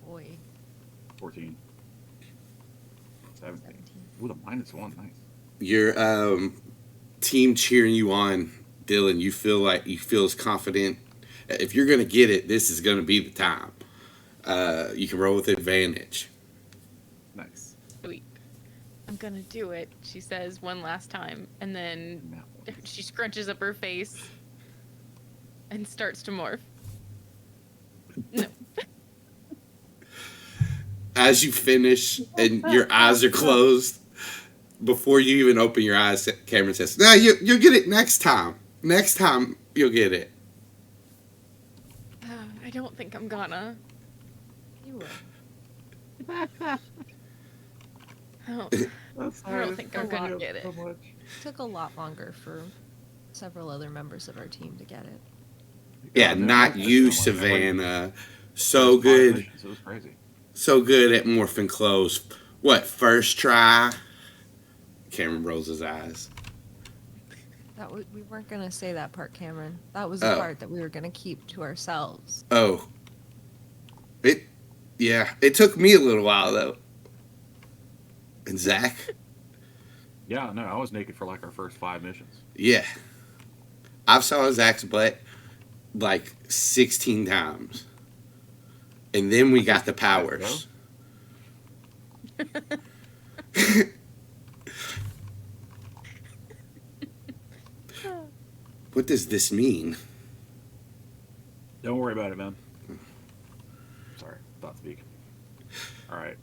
Boy,
14, 17.
17.
Ooh, the -1, nice.
Your team cheering you on, Dylan. You feel as confident. If you're gonna get it, this is gonna be the time. You can roll with advantage.
Nice.
Sweet. I'm gonna do it, she says one last time, and then
That one.
she scrunches up her face and starts to morph. No.
As you finish and your eyes are closed, before you even open your eyes, Cameron says, "No, you'll get it next time. Next time you'll get it."
I don't think I'm gonna.
You will.
I don't think I'm gonna get it.
It took a lot longer for several other members of our team to get it.
Yeah, not you, Savannah. So good.
It was crazy.
So good at morphing clothes. What, first try? Cameron rolls his eyes.
We weren't gonna say that part, Cameron. That was the
Oh.
part that we were gonna keep to ourselves.
Oh. It took me a little while, though. And Zac?
Yeah, no, I was naked for like our first 5 missions.
Yeah. I've saw Zac's butt like 16 times. And then we got the powers. What does this mean?
Don't worry about it, man. Sorry, thought speak. All right.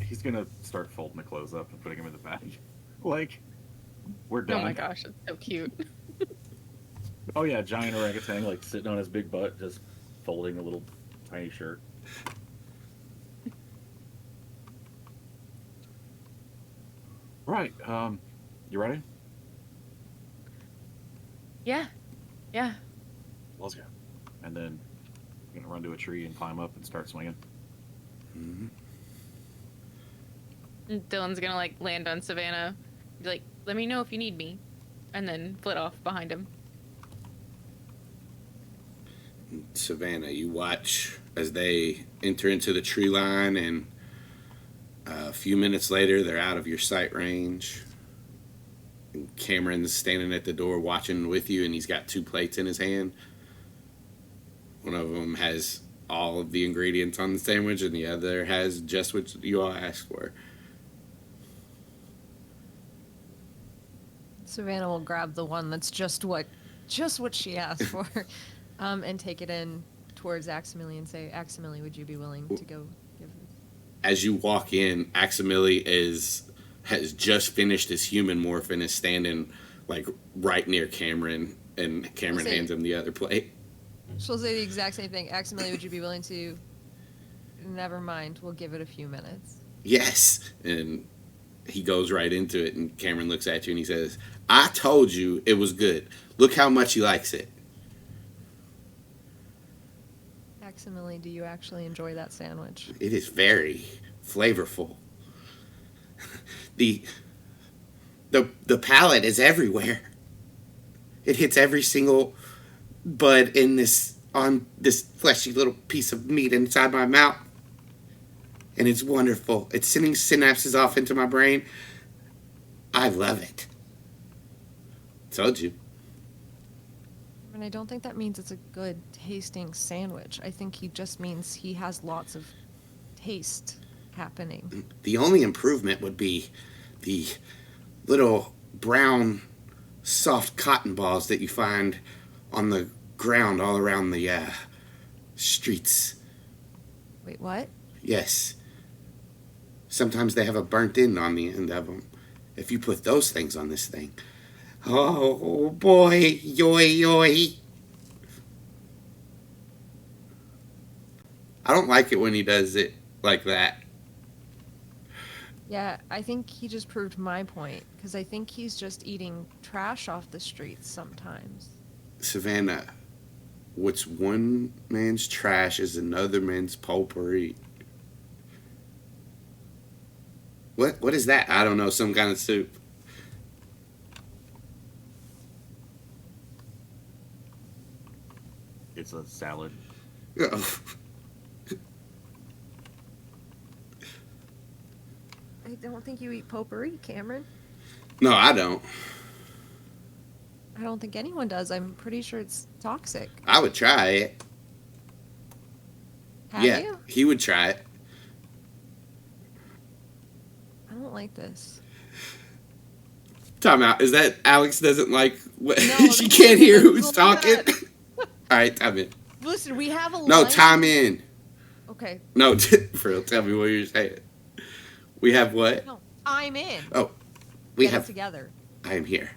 He's gonna start folding the clothes up and putting them in the bag. Like, we're done.
Oh my gosh, it's so cute.
Oh yeah, giant orangutan like sitting on his big butt, just folding a little tiny shirt. Right. You ready?
Yeah, yeah.
Let's go. And then you're gonna run to a tree and climb up and start swinging.
Mm-hmm.
And Dylan's gonna like land on Savannah, be like, "Let me know if you need me," and then flit off behind him.
Savannah, you watch as they enter into the tree line, and a few minutes later, they're out of your sight range. And Cameron's standing at the door watching with you, and he's got 2 plates in his hand. One of them has all of the ingredients on the sandwich, and the other has just what you all asked for.
Savannah will grab the one that's just what she asked for, and take it in towards Aximili and say, "Aximili, would you be willing to go give this?"
As you walk in, Aximili has just finished his human morph and is standing like right near Cameron, and Cameron hands him the other plate.
She'll say the exact same thing. "Aximili, would you be willing to?" "Never mind. We'll give it a few minutes."
Yes, and he goes right into it, and Cameron looks at you and he says, "I told you it was good. Look how much he likes it."
"Aximili, do you actually enjoy that sandwich?"
It is very flavorful. The palate is everywhere. It hits every single bud on this fleshy little piece of meat inside my mouth. And it's wonderful. It's sending synapses off into my brain. I love it. Told you.
And I don't think that means it's a good tasting sandwich. I think he just means he has lots of taste happening.
The only improvement would be the little brown, soft cotton balls that you find on the ground all around the streets.
Wait, what?
Yes. Sometimes they have a burnt end on the end of them. If you put those things on this thing, oh boy, yoy yoy. I don't like it when he does it like that.
Yeah, I think he just proved my point, because I think he's just eating trash off the streets sometimes.
Savannah, what's one man's trash is another man's potpourri. What is that? I don't know, some kind of soup.
It's a salad.
Oh.
I don't think you eat potpourri, Cameron.
No, I don't.
I don't think anyone does. I'm pretty sure it's toxic.
I would try it.
Have
Yeah,
you?
he would try it.
I don't like this.
Time out. Is that Alex doesn't like what
No,
she can't hear who's
look
talking?
at that.
All right, time in.
Listen, we have a
No,
line-
time in.
Okay.
No, for real, tell me what you're saying. We have what?
No, I'm in.
Oh, we
Get it
have.
together.
I am here.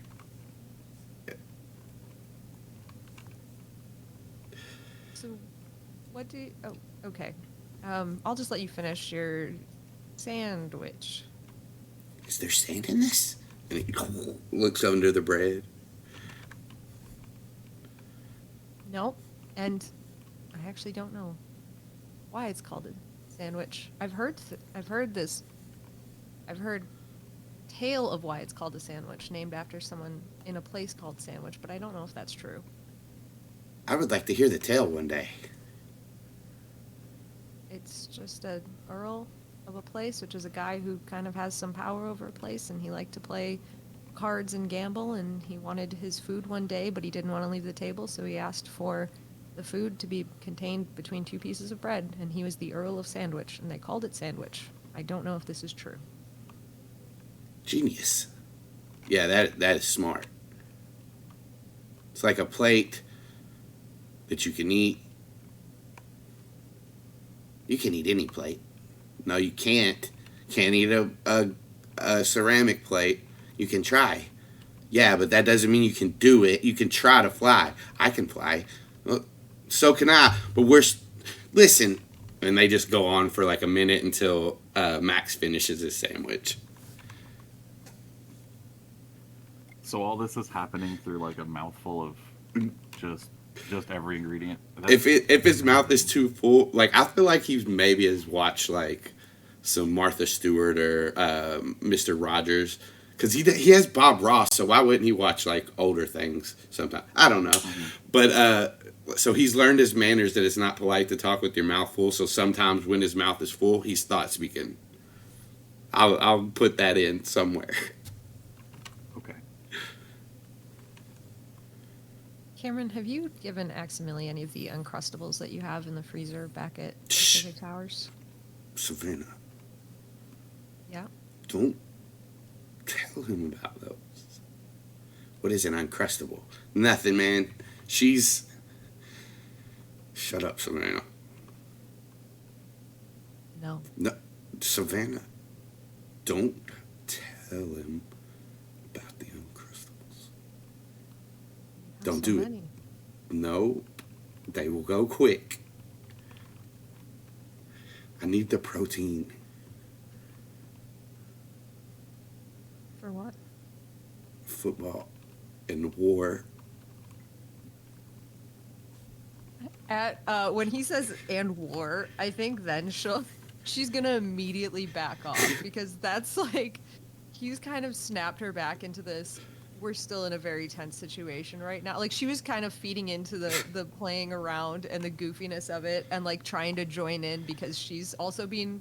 So, what do you... Oh, okay. I'll just let you finish your sandwich.
Is there sand in this? And he looks under the bread.
Nope. And I actually don't know why it's called a sandwich. I've heard tale of why it's called a sandwich, named after someone in a place called Sandwich, but I don't know if that's true.
I would like to hear the tale one day.
It's just a earl of a place, which is a guy who kind of has some power over a place, and he liked to play cards and gamble, and he wanted his food one day, but he didn't want to leave the table, so he asked for the food to be contained between 2 pieces of bread, and he was the Earl of Sandwich, and they called it Sandwich. I don't know if this is true.
Genius. Yeah, that is smart. It's like a plate that you can eat. You can eat any plate. No, you can't. Can't eat a ceramic plate. You can try. Yeah, but that doesn't mean you can do it. You can try to fly. I can fly. Well, so can I. But listen. And they just go on for like a minute until Max finishes his sandwich.
So all this is happening through like a mouthful of just every ingredient.
If his mouth is too full, like I feel like he maybe has watched like some Martha Stewart or Mr. Rogers, because he has Bob Ross, so why wouldn't he watch like older things sometimes? I don't know, but so he's learned his manners that it's not polite to talk with your mouth full. So sometimes when his mouth is full, he's thought speaking. I'll put that in somewhere.
Okay.
Cameron, have you given Aximili any of the Uncrustables that you have in the freezer back at Pacific Towers?
Savannah,
Yeah.
don't tell him about those. What is an Uncrustable? Nothing, man. Shut up, Savannah.
No.
No, Savannah, don't tell him about the Uncrustables. Don't do it. No, they will go quick. I need the protein.
For what?
Football and war.
When he says "and war," I think then she's gonna immediately back off, because that's like he's kind of snapped her back into this. We're still in a very tense situation right now. Like, she was kind of feeding into the playing around and the goofiness of it, and like trying to join in because she's also being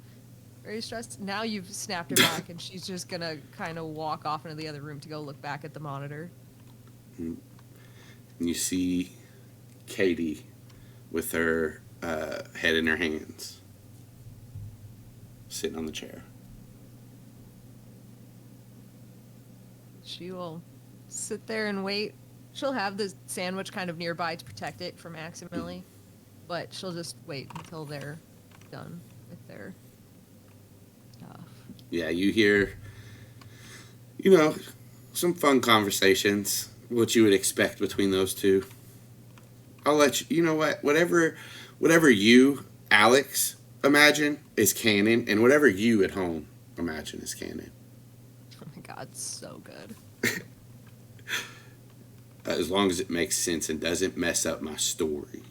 very stressed. Now you've snapped her back, and she's just gonna kind of walk off into the other room to go look back at the monitor.
And you see Caty with her head in her hands, sitting on the chair.
She will sit there and wait. She'll have the sandwich kind of nearby to protect it from Aximili, but she'll just wait until they're done with their stuff.
Yeah, you hear, some fun conversations, what you would expect between those two. I'll let you know what, whatever you, Alex, imagine is canon, and whatever you at home imagine is canon.
Oh my god, so good.
As long as it makes sense and doesn't mess up my story.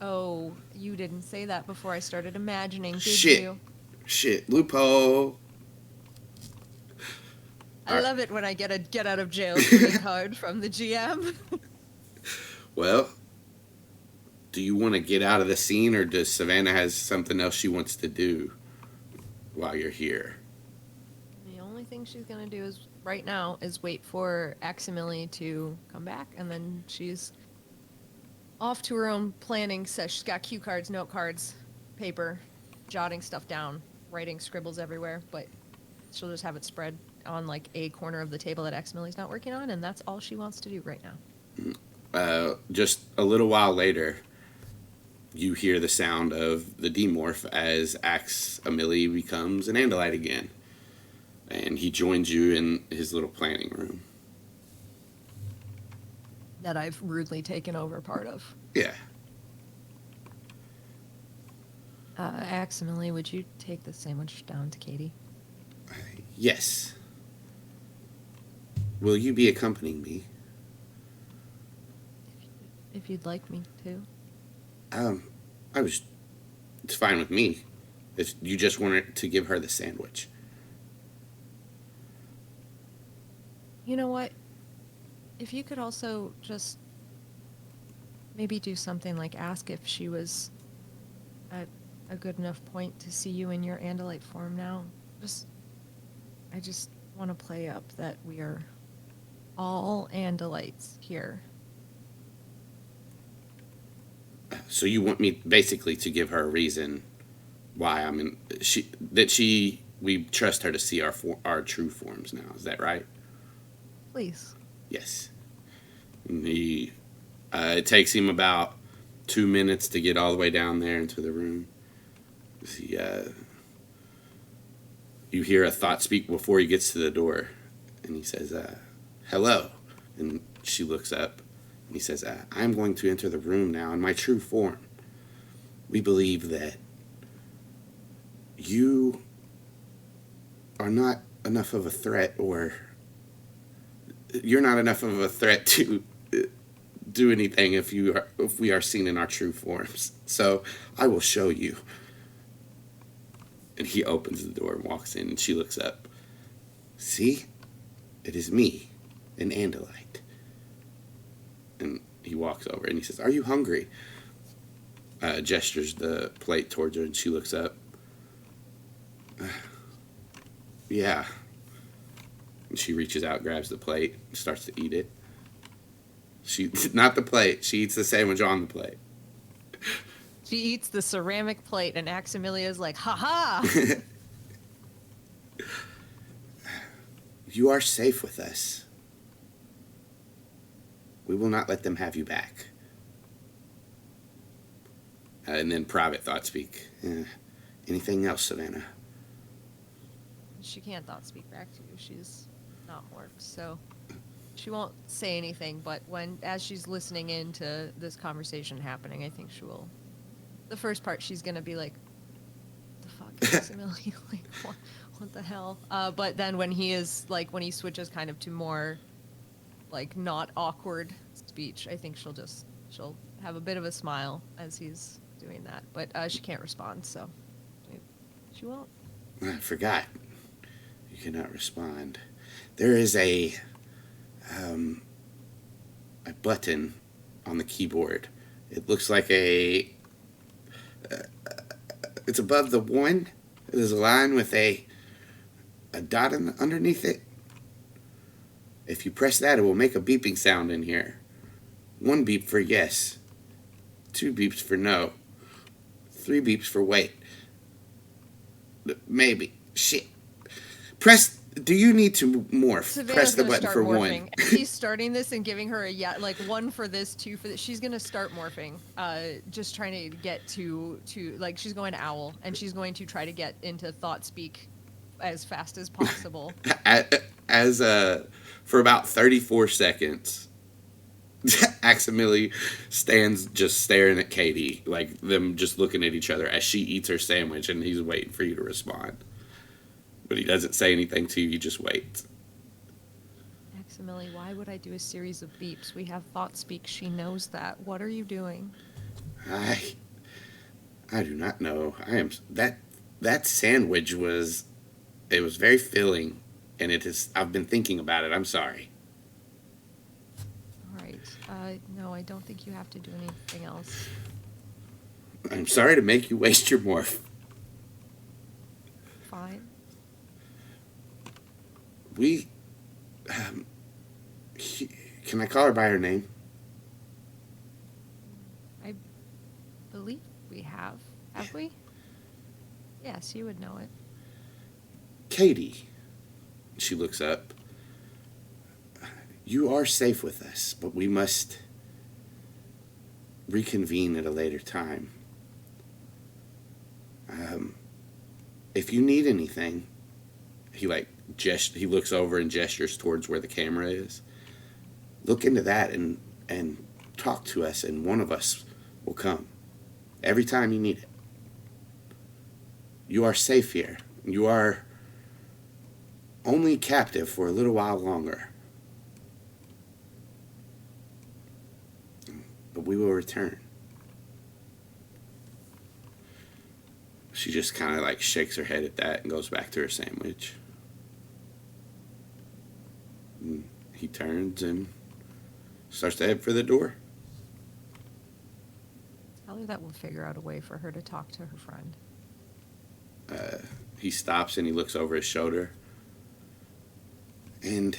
Oh, you didn't say that before I started imagining, did
Shit.
you?
Shit, loophole.
I love it when I get a get out of jail free card from the GM.
Well, do you want to get out of the scene, or does Savannah has something else she wants to do while you're here?
The only thing she's gonna do is right now is wait for Aximili to come back, and then she's off to her own planning session. She's got cue cards, note cards, paper, jotting stuff down, writing scribbles everywhere, but she'll just have it spread on like a corner of the table that Aximili's not working on, and that's all she wants to do right now.
Just a little while later, you hear the sound of the demorph as Aximili becomes an Andalite again. And he joins you in his little planning room.
That I've rudely taken over part of.
Yeah.
Aximili, would you take the sandwich down to Caty?
Yes. Will you be accompanying me?
If you'd like me to.
It's fine with me. If you just wanted to give her the sandwich.
You know what? If you could also just maybe do something like ask if she was at a good enough point to see you in your Andalite form now. I just want to play up that we are all Andalites here.
So you want me basically to give her a reason why we trust her to see our true forms now. Is that right?
Please.
Yes. And it takes him about 2 minutes to get all the way down there into the room. He you hear a thought speak before he gets to the door. And he says, hello. And she looks up. And he says, I'm going to enter the room now in my true form. We believe that you are not enough of a threat, or you're not enough of a threat to do anything if we are seen in our true forms. So I will show you. And he opens the door and walks in, and she looks up. See? It is me, an Andalite. And he walks over and he says, are you hungry? Gestures the plate towards her, and she looks up. Yeah. And she reaches out, grabs the plate, and starts to eat it. Not the plate, she eats the sandwich on the plate.
She eats the ceramic plate, and Aximilia's like, ha-ha!
You are safe with us. We will not let them have you back. And then private thought speak. Anything else, Savannah?
She can't thought speak back to you. She's not morphed, so she won't say anything, but as she's listening in to this conversation happening, I think she will. The first part, she's going to be like, the fuck, Aximili? Like, what the hell? But then when he switches kind of to more, like, not awkward speech, I think she'll have a bit of a smile as he's doing that. But she can't respond, so she won't.
I forgot. You cannot respond. There is a button on the keyboard. It looks like it's above the 1. There's a line with a dot underneath it. If you press that, it will make a beeping sound in here. 1 beep for yes. 2 beeps for no. 3 beeps for wait. Maybe. Shit. Press. Do you need to morph?
Savannah's
Press the button for
morphing.
1.
He's starting this and giving her a 1 for this, 2 for this. She's gonna start morphing. Just trying to get to like, she's going to owl, and she's going to try to get into thought speak as fast as possible.
For about 34 seconds, Aximili stands just staring at Caty, like them just looking at each other as she eats her sandwich, and he's waiting for you to respond. But he doesn't say anything to you, he just waits.
Aximili, why would I do a series of beeps? We have thought speak. She knows that. What are you doing?
I do not know. That sandwich was very filling, and I've been thinking about it. I'm sorry.
All right. No, I don't think you have to do anything else.
I'm sorry to make you waste your morph.
Fine.
Can I call her by her name?
I believe we have. Have we? Yes, you would know it.
Caty. She looks up. You are safe with us, but we must reconvene at a later time. If you need anything, he looks over and gestures towards where the camera is. Look into that and talk to us, and one of us will come every time you need it. You are safe here. You are only captive for a little while longer. But we will return. She just kind of like shakes her head at that and goes back to her sandwich. And he turns and starts to head for the door.
Tell her that we'll figure out a way for her to talk to her friend.
He stops and he looks over his shoulder. And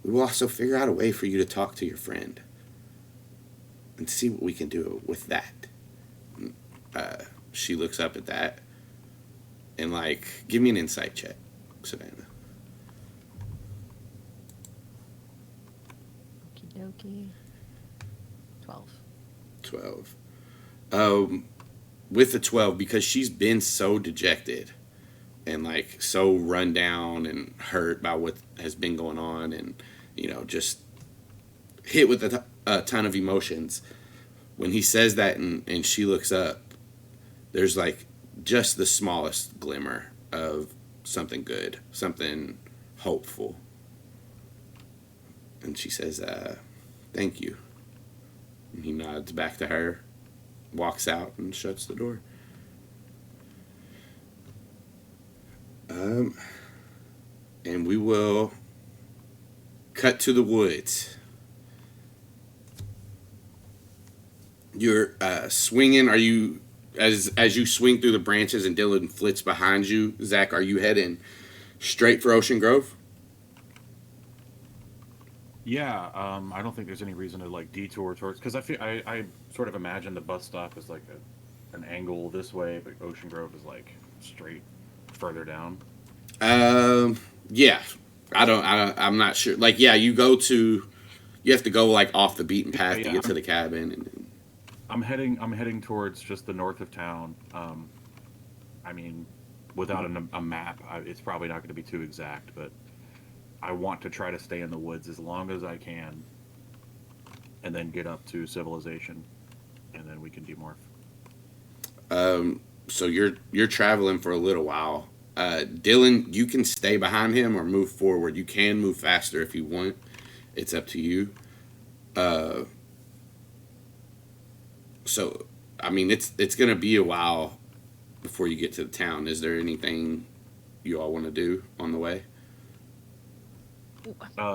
we will also figure out a way for you to talk to your friend. And see what we can do with that. She looks up at that. And give me an insight check, Savannah.
Okie dokie. 12.
12. With the 12, because she's been so dejected, and like so run down and hurt by what has been going on, and just hit with a ton of emotions. When he says that and she looks up, there's like just the smallest glimmer of something good, something hopeful. And she says, thank you. And he nods back to her, walks out, and shuts the door. And we will cut to the woods. You're swinging. Are you, as you swing through the branches and Dylan flits behind you, Zac, are you heading straight for Ocean Grove?
Yeah, I don't think there's any reason to like detour towards, because I sort of imagine the bus stop is like an angle this way, but Ocean Grove is like straight further down.
Yeah, I'm not sure. Like, yeah, you have to go like off the beaten path to get to the cabin. And
I'm heading towards just the north of town. I mean, without a map, it's probably not going to be too exact, but I want to try to stay in the woods as long as I can, and then get up to civilization, and then we can demorph.
So you're traveling for a little while. Dylan, you can stay behind him or move forward. You can move faster if you want. It's up to you. So, I mean, it's gonna be a while before you get to the town. Is there anything you all want to do on the way?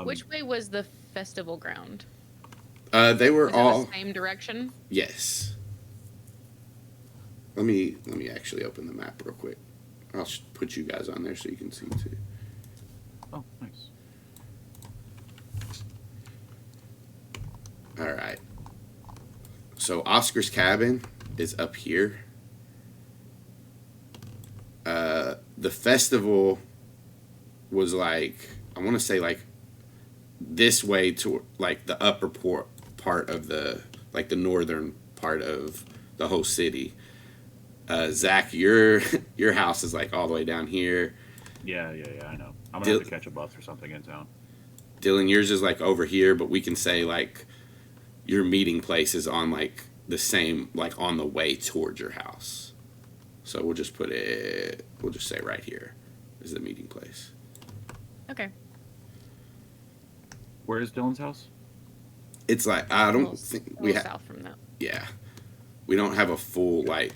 Which way was the festival ground?
They were
Was
all
it the same direction?
Yes. Let me actually open the map real quick. I'll put you guys on there so you can see too.
Oh, nice.
All right. So Oscar's cabin is up here. The festival was like, I want to say like this way to like the upper part of the like the northern part of the whole city. Zac, your house is like all the way down here.
Yeah, I know. I'm gonna have to catch a bus or something in town.
Dylan, yours is like over here, but we can say like your meeting place is on like the same, like on the way towards your house. So we'll just say right here is the meeting place.
Okay.
Where is Dylan's house?
It's like, I don't think we have.
South from that.
Yeah. We don't have a full, like,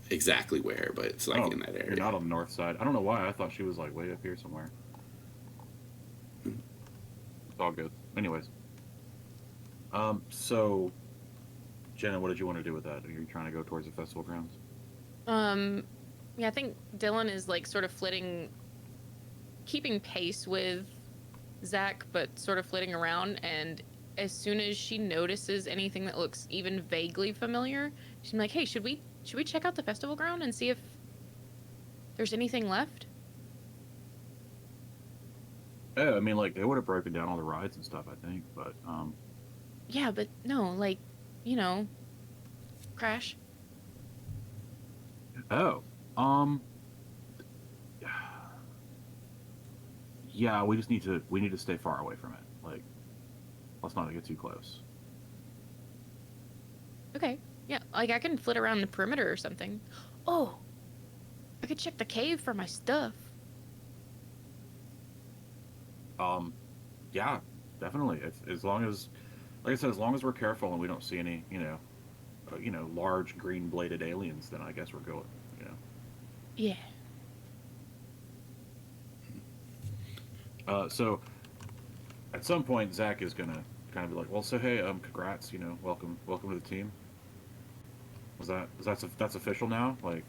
exactly where, but it's like in that area.
You're not on the north side. I don't know why. I thought she was like way up here somewhere. It's all good. Anyways. So, Jenna, what did you want to do with that? Are you trying to go towards the festival grounds?
Yeah, I think Dylan is like sort of keeping pace with Zac, but sort of flitting around, and as soon as she notices anything that looks even vaguely familiar, she's like, hey, should we check out the festival ground and see if there's anything left?
Yeah, I mean, like, they would have broken down all the rides and stuff, I think, but,
Yeah, but no, like, crash.
Oh, yeah, we need to stay far away from it. Like, let's not get too close.
Okay, yeah, like I can flit around the perimeter or something. Oh, I could check the cave for my stuff.
Yeah, definitely. As long as, like I said, as long as we're careful and we don't see any, large green-bladed aliens, then I guess we're good.
Yeah.
So at some point, Zac is gonna kind of be like, "Well, so hey, congrats, welcome to the team." That's official now? Like,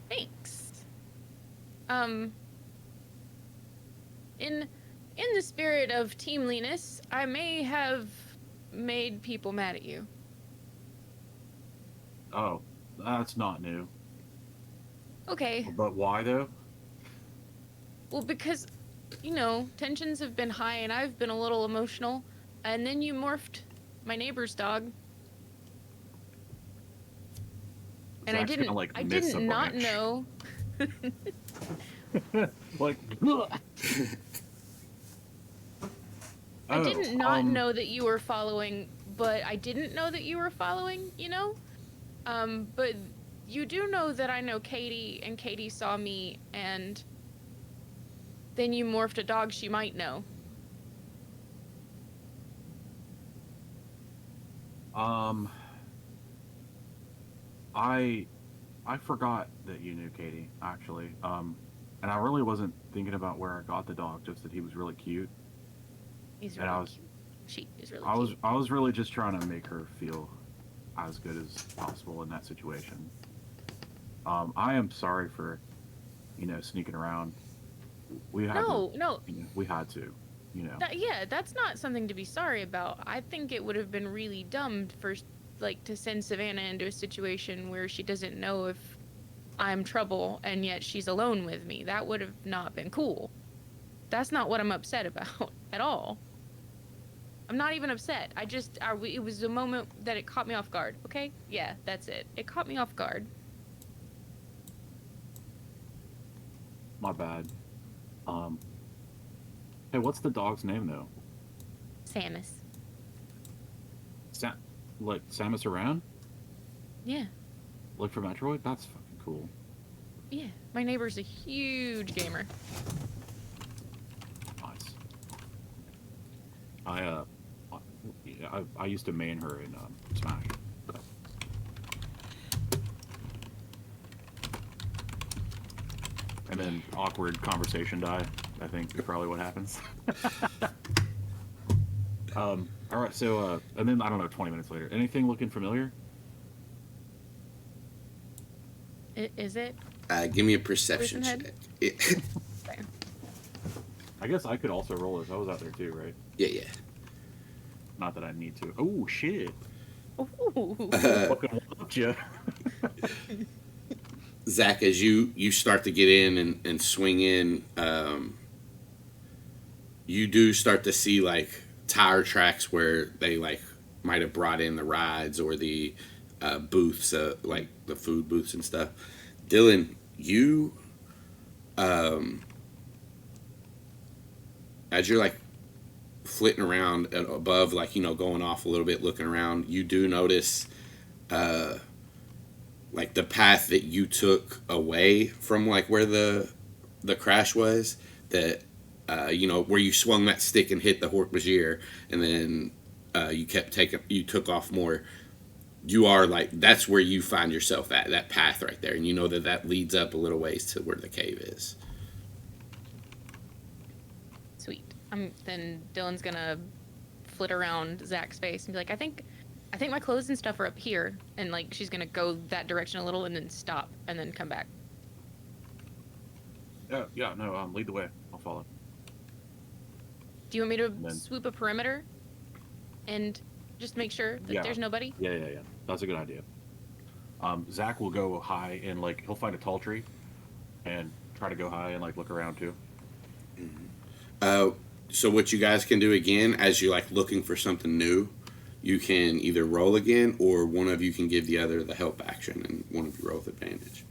Thanks. In the spirit of teamliness, I may have made people mad at you.
oh, that's not new.
Okay.
But why though?
Well, because, tensions have been high and I've been a little emotional. And then you morphed my neighbor's dog. And
Zac's
I didn't
gonna, miss a
not
branch.
know.
Like,
I didn't not know that you were following, but I didn't know that you were following, you know? But you do know that I know Caty, and Caty saw me, and then you morphed a dog she might know.
I forgot that you knew Caty, actually. And I really wasn't thinking about where I got the dog, just that he was really cute.
He's
And
really cute. She is really cute.
I was really just trying to make her feel as good as possible in that situation. I am sorry for, sneaking around. We had
No.
we had to,
Yeah, that's not something to be sorry about. I think it would have been really dumb for, to send Savannah into a situation where she doesn't know if I'm trouble and yet she's alone with me. That would have not been cool. That's not what I'm upset about at all. I'm not even upset. It was a moment that it caught me off guard, okay? Yeah, that's it. It caught me off guard.
My bad. Hey, what's the dog's name, though?
Samus.
Samus Aran?
Yeah.
Like from Metroid? That's fucking cool.
Yeah. My neighbor's a huge gamer.
Nice. I used to main her in Smash. So. And then awkward conversation die, I think is probably what happens. All right, so, and then, I don't know, 20 minutes later. Anything looking familiar?
Is it?
Give me a perception
Head?
check.
I guess I could also roll this. I was out there too, right?
Yeah.
Not that I need to. Oh, shit.
Ooh.
Fucking whooped ya.
Zac, as you start to get in and swing in, you do start to see, tire tracks where they, might have brought in the rides or the booths, the food booths and stuff. Dylan, you, as you're, flitting around above, going off a little bit, looking around, you do notice, the path that you took away from, where the crash was, that, where you swung that stick and hit the Hork-Bajir, and then you took off more. You are that's where you find yourself at, that path right there, and you know that leads up a little ways to where the cave is.
Sweet. Then Dylan's gonna flit around Zac's face and be like, I think my clothes and stuff are up here, and she's gonna go that direction a little and then stop and then come back.
Yeah, no, lead the way. I'll follow.
Do you want me to swoop a perimeter and just make sure that there's nobody?
Yeah. That's a good idea. Zac will go high and he'll find a tall tree and try to go high and look around too.
So what you guys can do again, as you're looking for something new, you can either roll again, or one of you can give the other the help action, and one of you roll with advantage.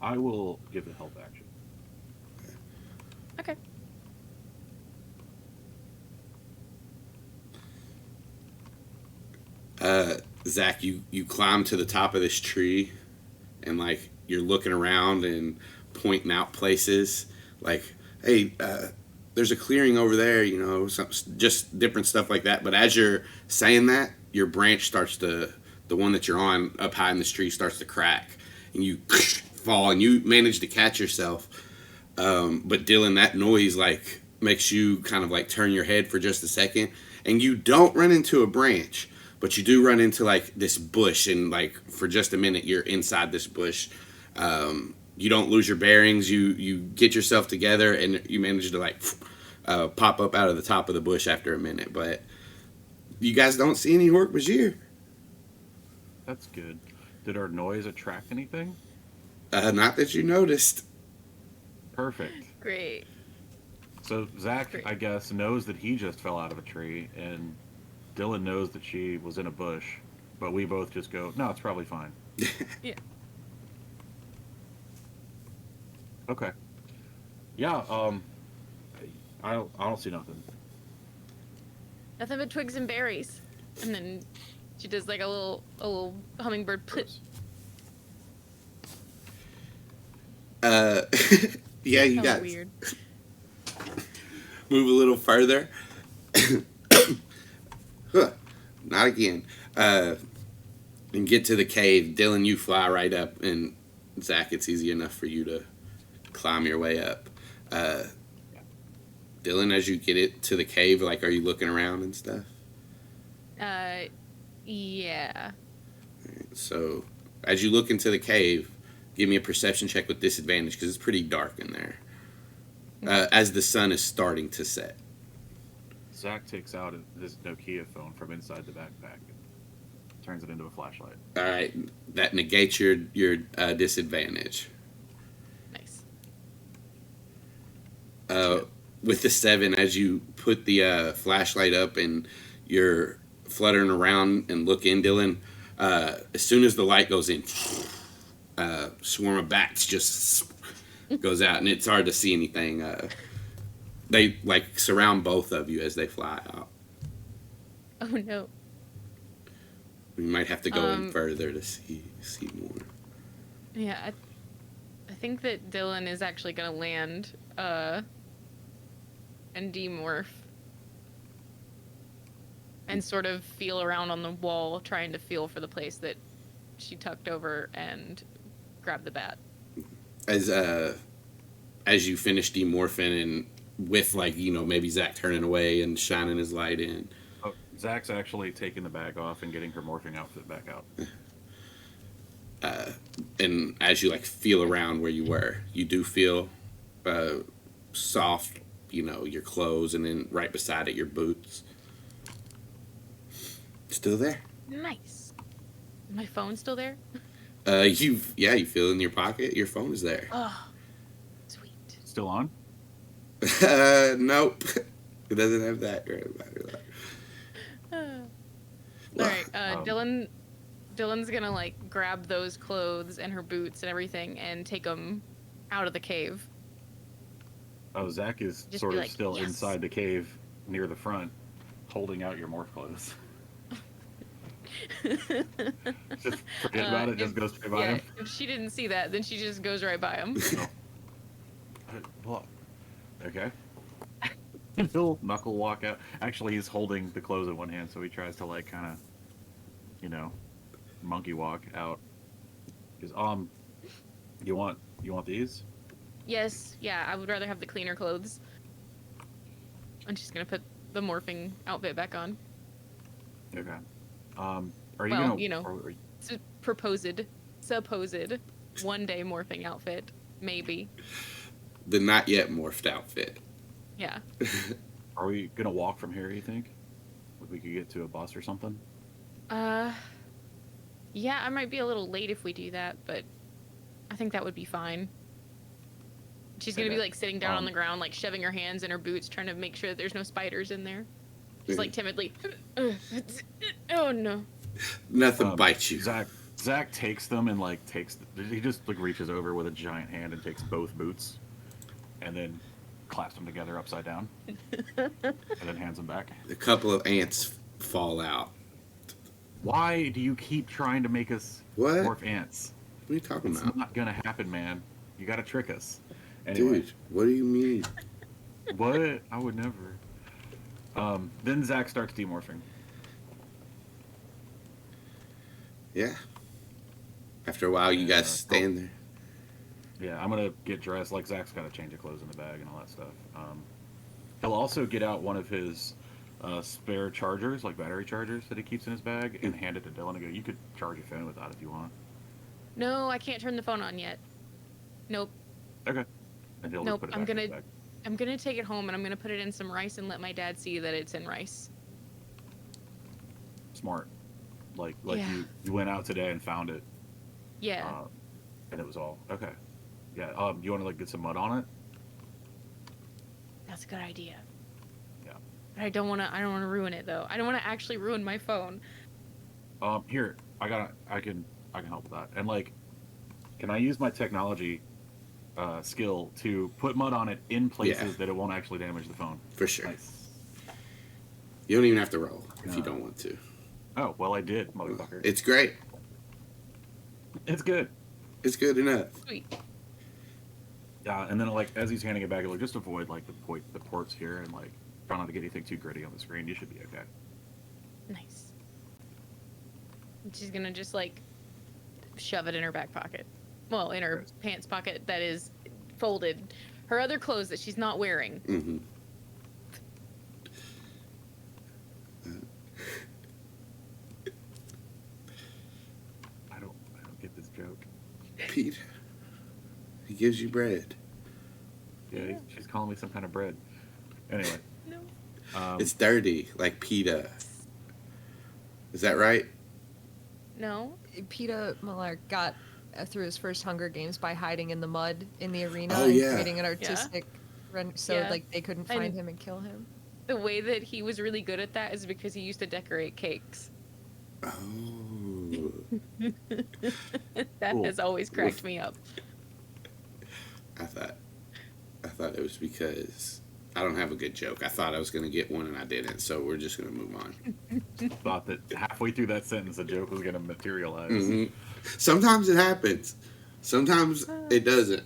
I will give the help action.
Okay.
Zac, you climb to the top of this tree, and you're looking around and pointing out places, hey, there's a clearing over there, just different stuff like that. But as you're saying that, your branch starts to, the one that you're on up high in this tree, starts to crack, and you fall, and you manage to catch yourself. But Dylan, that noise makes you kind of turn your head for just a second, and you don't run into a branch, but you do run into this bush, and for just a minute you're inside this bush. You don't lose your bearings. You get yourself together, and you manage to pop up out of the top of the bush after a minute. But you guys don't see any Hork-Bajir.
That's good. Did our noise attract anything?
Not that you noticed.
Perfect.
Great.
So Zac, I guess, knows that he just fell out of a tree, and Dylan knows that she was in a bush, but we both just go, no, it's probably fine.
Yeah.
Okay. Yeah. I don't see nothing.
Nothing but twigs and berries. And then she does like a little hummingbird plit.
Yeah, you
That was
guys
weird.
move a little further. Huh, not again. And get to the cave. Dylan, you fly right up, and Zac, it's easy enough for you to climb your way up. Dylan, as you get it to the cave, like, are you looking around and stuff?
Yeah.
So, as you look into the cave, give me a perception check with disadvantage because it's pretty dark in there. As the sun is starting to set.
Zac takes out his Nokia phone from inside the backpack and turns it into a flashlight.
All right, that negates your disadvantage.
Nice.
With the 7, as you put the flashlight up and you're fluttering around and look in, Dylan, as soon as the light goes in, swarm of bats just goes out, and it's hard to see anything. They like surround both of you as they fly out.
Oh no.
We might have to go in further to see more.
Yeah, I think that Dylan is actually gonna land and demorph and sort of feel around on the wall, trying to feel for the place that she tucked over and grab the bat.
As you finish demorphing and with, like, you know, maybe Zac turning away and shining his light in.
Oh, Zac's actually taking the bag off and getting her morphing outfit back out.
And as you, like, feel around where you were, you do feel soft, you know, your clothes, and then right beside it, your boots. Still there.
Nice. My phone's still there?
You feel in your pocket, your phone is there.
Oh, sweet.
Still on?
Nope. It doesn't have that.
All right, Dylan's gonna like grab those clothes and her boots and everything and take them out of the cave.
Oh, Zac is
Just
sort
be
of
like,
still
yes.
inside the cave near the front, holding out your morph clothes. Just forget about it, just goes straight by him.
If she didn't see that, then she just goes right by him.
What? Okay. He'll knuckle walk out. Actually, he's holding the clothes in one hand, so he tries to, like, kind of, you know, monkey walk out. He's, you want these?
Yes, yeah, I would rather have the cleaner clothes. I'm just gonna put the morphing outfit back on.
Okay. Are you
Well,
gonna?
you know. It's a supposed one day morphing outfit, maybe.
The not yet morphed outfit.
Yeah.
Are we gonna walk from here? You think? Like we could get to a bus or something?
Yeah, I might be a little late if we do that, but I think that would be fine. She's gonna be like sitting down on the ground, like shoving her hands in her boots, trying to make sure that there's no spiders in there. Just like timidly. Oh no.
Nothing bites you.
Zac takes them and like he just like reaches over with a giant hand and takes both boots, and then clasps them together upside down, and then hands them back.
A couple of ants fall out.
Why do you keep trying to make us morph ants?
What are you talking about?
It's not gonna happen, man. You gotta trick us. Anyway.
Dude, what do you mean?
What? I would never. Then Zac starts demorphing.
Yeah. After a while, you guys stand there.
Yeah, I'm gonna get dressed. Like, Zac's got a change of clothes in the bag and all that stuff. He'll also get out one of his spare chargers, like battery chargers that he keeps in his bag, and hand it to Dylan and go, you could charge your phone with that if you want.
No, I can't turn the phone on yet. Nope.
Okay. And he'll just put it back in his bag.
I'm gonna take it home and I'm gonna put it in some rice and let my dad see that it's in rice.
Smart. Like
Yeah.
you went out today and found it.
Yeah.
And it was all okay. Yeah. You want to like get some mud on it?
That's a good idea.
Yeah.
But I don't want to ruin it though. I don't want to actually ruin my phone.
Here, I can help with that. And like, can I use my technology skill to put mud on it in places
Yeah.
that it won't actually damage the phone.
For sure.
Nice.
You don't even have to roll if you
No.
don't want to.
Oh, well, I did, motherfucker.
It's great.
It's good.
It's good enough.
Sweet.
And then, like, as he's handing it back, like, just avoid, like, the ports here and, like, try not to get anything too gritty on the screen. You should be okay.
Nice. And she's gonna just like shove it in her back pocket. Well, in her pants pocket that is folded. Her other clothes that she's not wearing.
Mm-hmm.
I don't get this joke.
Pete, he gives you bread.
Yeah, she's calling me some kind of bread. Anyway.
No.
It's dirty, like pita. Is that right?
No.
Peter Millar got through his first Hunger Games by hiding in the mud in the arena
Oh,
and
yeah.
creating an artistic run so
Yeah.
like they couldn't find him and kill him.
The way that he was really good at that is because he used to decorate cakes.
Oh.
That
Cool.
has always cracked me up.
I thought it was because I don't have a good joke. I thought I was going to get one and I didn't, so we're just going to move on.
Thought that halfway through that sentence, a joke was going to materialize.
Mm-hmm. Sometimes it happens. Sometimes it doesn't.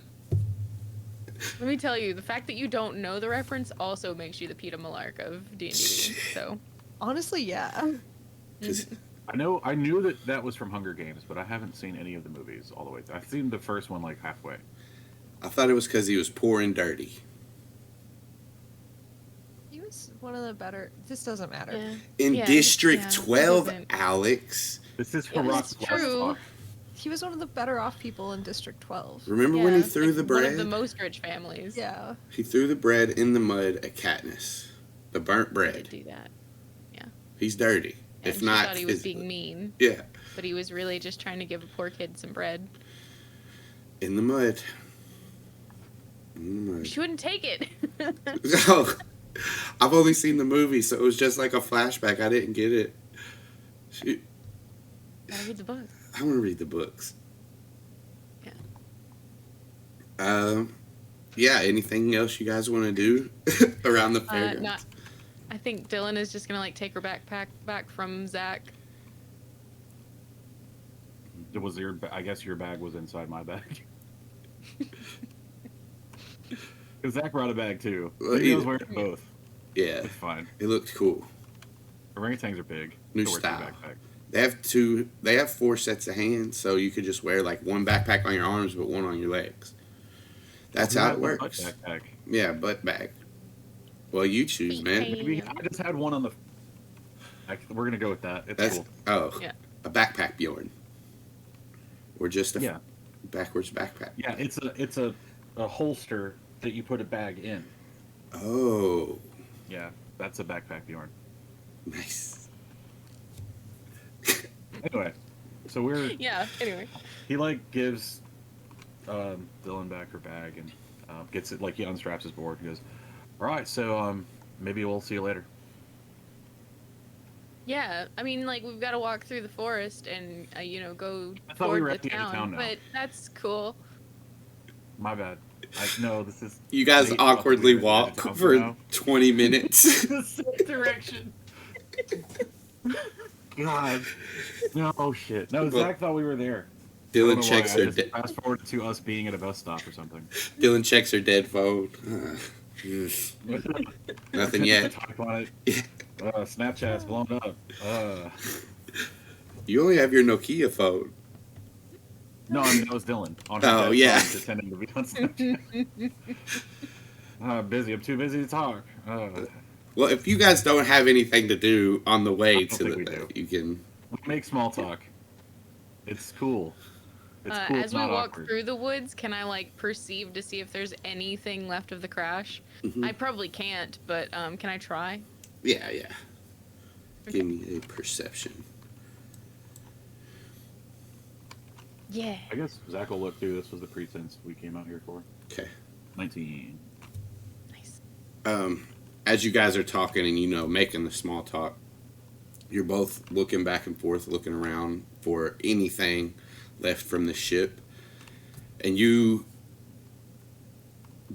Let me tell you, the fact that you don't know the reference also makes you the Peter Millark of D&DB. So,
Honestly, yeah.
'Cause-
I knew that was from Hunger Games, but I haven't seen any of the movies all the way. I've seen the first one like halfway.
I thought it was because he was poor and dirty.
He was one of the better. This doesn't matter.
yeah.
In
Yeah,
District
yeah, it
12,
doesn't.
Alex.
This is
Yeah,
for
that's
Rock's
true.
talk.
He was one of the better off people in District 12.
Remember
Yeah,
when he
it's
threw
like
the
One
bread?
of the most rich families.
Yeah.
He threw the bread in the mud at Katniss. The burnt
Did
bread.
do that.
He's dirty.
And
If
she
not,
thought he was
physically.
being mean,
Yeah,
but he was really just trying to give a poor kid some bread.
in the mud. In the mud.
She wouldn't take it.
Oh, I've only seen the movie, so it was just like a flashback. I didn't get it. Shoot.
Gotta read the book.
I want to read the books.
Yeah.
Yeah. Anything else you guys want to do around the fairgrounds?
Not. I think Dylan is just gonna like take her backpack back from Zac.
I guess your bag was inside my bag. Because Zach brought a bag too.
Well,
He was
either-
wearing both.
Yeah,
It's fine.
it looked cool.
Orangutans are big.
New
Still wear two
style.
backpacks.
They have two. They have 4 sets of hands, so you could just wear like one backpack on your arms, but one on your legs. That's
You
how
have
it
one butt
works.
Backpack.
Yeah, butt bag. Well, you choose, man.
Maybe I just had one on the. We're gonna go with that. It's
That's
cool.
Yeah.
a backpack Bjorn, or just a
Yeah,
backwards backpack.
yeah. It's a holster that you put a bag in.
Oh,
Yeah, that's a backpack Bjorn.
nice.
Anyway, so we're
Yeah. Anyway.
he like gives Dylan back her bag and gets it, like he unstraps his board and goes, all right, so maybe we'll see you later.
Yeah. I mean, like we've got to walk through the forest and go
I thought we
toward
were
the
at the end of town now.
but that's cool.
My bad. No, this is
You guys
Nate
awkwardly
thought we were at the end
walk
of town
for
now.
20 minutes.
the same direction. God. No, oh shit. No, Zach thought we were there. I don't know
Dylan
why,
checks
I
her.
just fast forward to us being at a bus stop or something.
Dylan checks her dead phone. Nothing yet.
Talk on it. Snapchat's blown up.
You only have your Nokia phone.
No, I mean that was Dylan. On her
Oh,
dead
yeah.
phone, pretending to be on Snapchat. Busy. I'm too busy to talk.
Well, if you guys don't have anything to do on the way
I don't
to
think
the
we do.
you can.
We make small talk. It's cool. It's cool.
As
It's
we
not
walk
awkward.
through the woods, can I like perceive to see if there's anything left of the crash?
Mhm.
I probably can't, but can I try?
Yeah.
Okay.
Give me a perception.
Yeah.
I guess Zach will look through. This was the pretense we came out here for.
Okay.
19.
Nice.
As you guys are talking and making the small talk, you're both looking back and forth, looking around for anything left from the ship, and you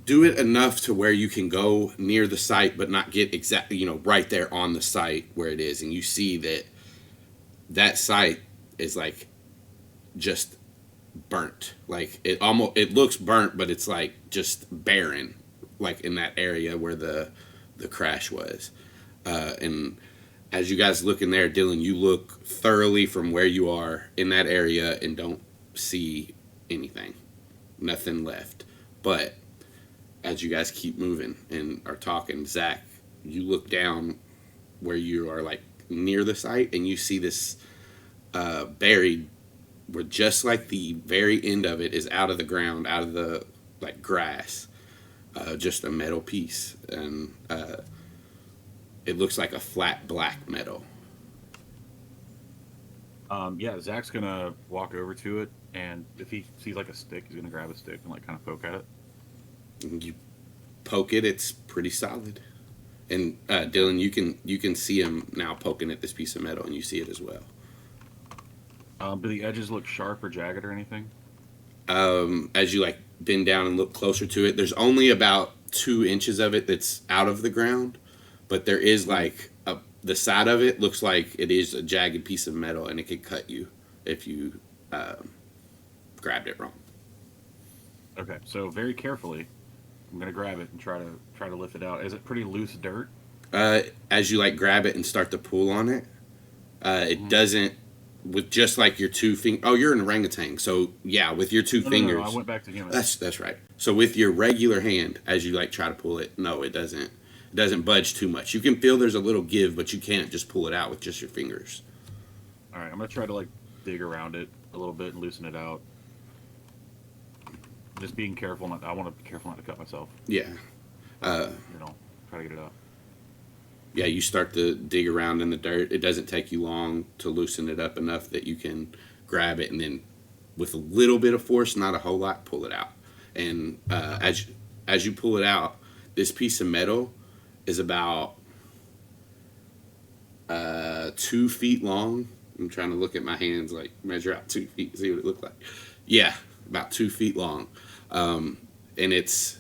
do it enough to where you can go near the site, but not get exactly, right there on the site where it is, and you see that site is like just burnt. Like it looks burnt, but it's like just barren, like in that area where the crash was. And as you guys look in there, Dylan, you look thoroughly from where you are in that area and don't see anything, nothing left. But as you guys keep moving and are talking, Zac, you look down where you are like near the site and you see this buried, where just like the very end of it is out of the ground, out of the like grass, just a metal piece, and it looks like a flat black metal.
Yeah, Zac's gonna walk over to it, and if he sees like a stick, he's gonna grab a stick and like kind of poke at it.
You poke it; it's pretty solid. And Dylan, you can see him now poking at this piece of metal, and you see it as well.
Do the edges look sharp or jagged or anything?
As you like bend down and look closer to it, there's only about 2 inches of it that's out of the ground, but there is like the side of it looks like it is a jagged piece of metal, and it could cut you if you grabbed it wrong.
Okay, so very carefully, I'm gonna grab it and try to lift it out. Is it pretty loose dirt?
As you like grab it and start to pull on it, it doesn't. With just like your 2 fingers. Oh, you're an orangutan. So yeah, with your 2 fingers.
No, I went back to human.
That's right. So with your regular hand, as you like try to pull it, no, it doesn't. It doesn't budge too much. You can feel there's a little give, but you can't just pull it out with just your fingers.
All right, I'm gonna try to like dig around it a little bit and loosen it out. Just being careful. I want to be careful not to cut myself.
Yeah.
Try to get it out.
Yeah, you start to dig around in the dirt. It doesn't take you long to loosen it up enough that you can grab it and then, with a little bit of force, not a whole lot, pull it out. And as you pull it out, this piece of metal is about 2 feet long. I'm trying to look at my hands, like measure out 2 feet, see what it looks like. Yeah, about 2 feet long, and it's.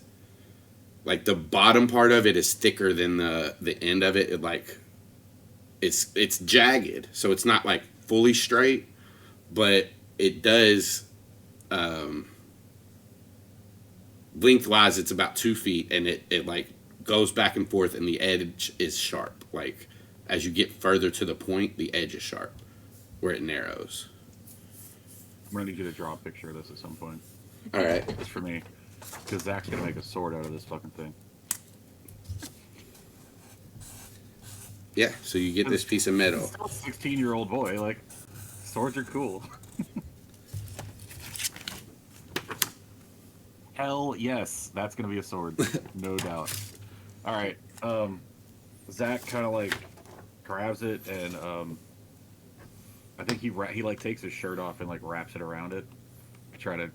Like the bottom part of it is thicker than the end of it. It's jagged, so it's not like fully straight, but it does lengthwise. It's about 2 feet, and it like goes back and forth, and the edge is sharp. Like as you get further to the point, the edge is sharp where it narrows.
I'm gonna need you to draw a picture of this at some point.
All right.
Just for me. Because Zac's gonna make a sword out of this fucking thing.
Yeah, so you get this piece of metal.
Still a 16-year-old boy, like, swords are cool. Hell yes, that's gonna be a sword, no doubt. All right, Zac kind of like grabs it and I think he like takes his shirt off and like wraps it around it to try to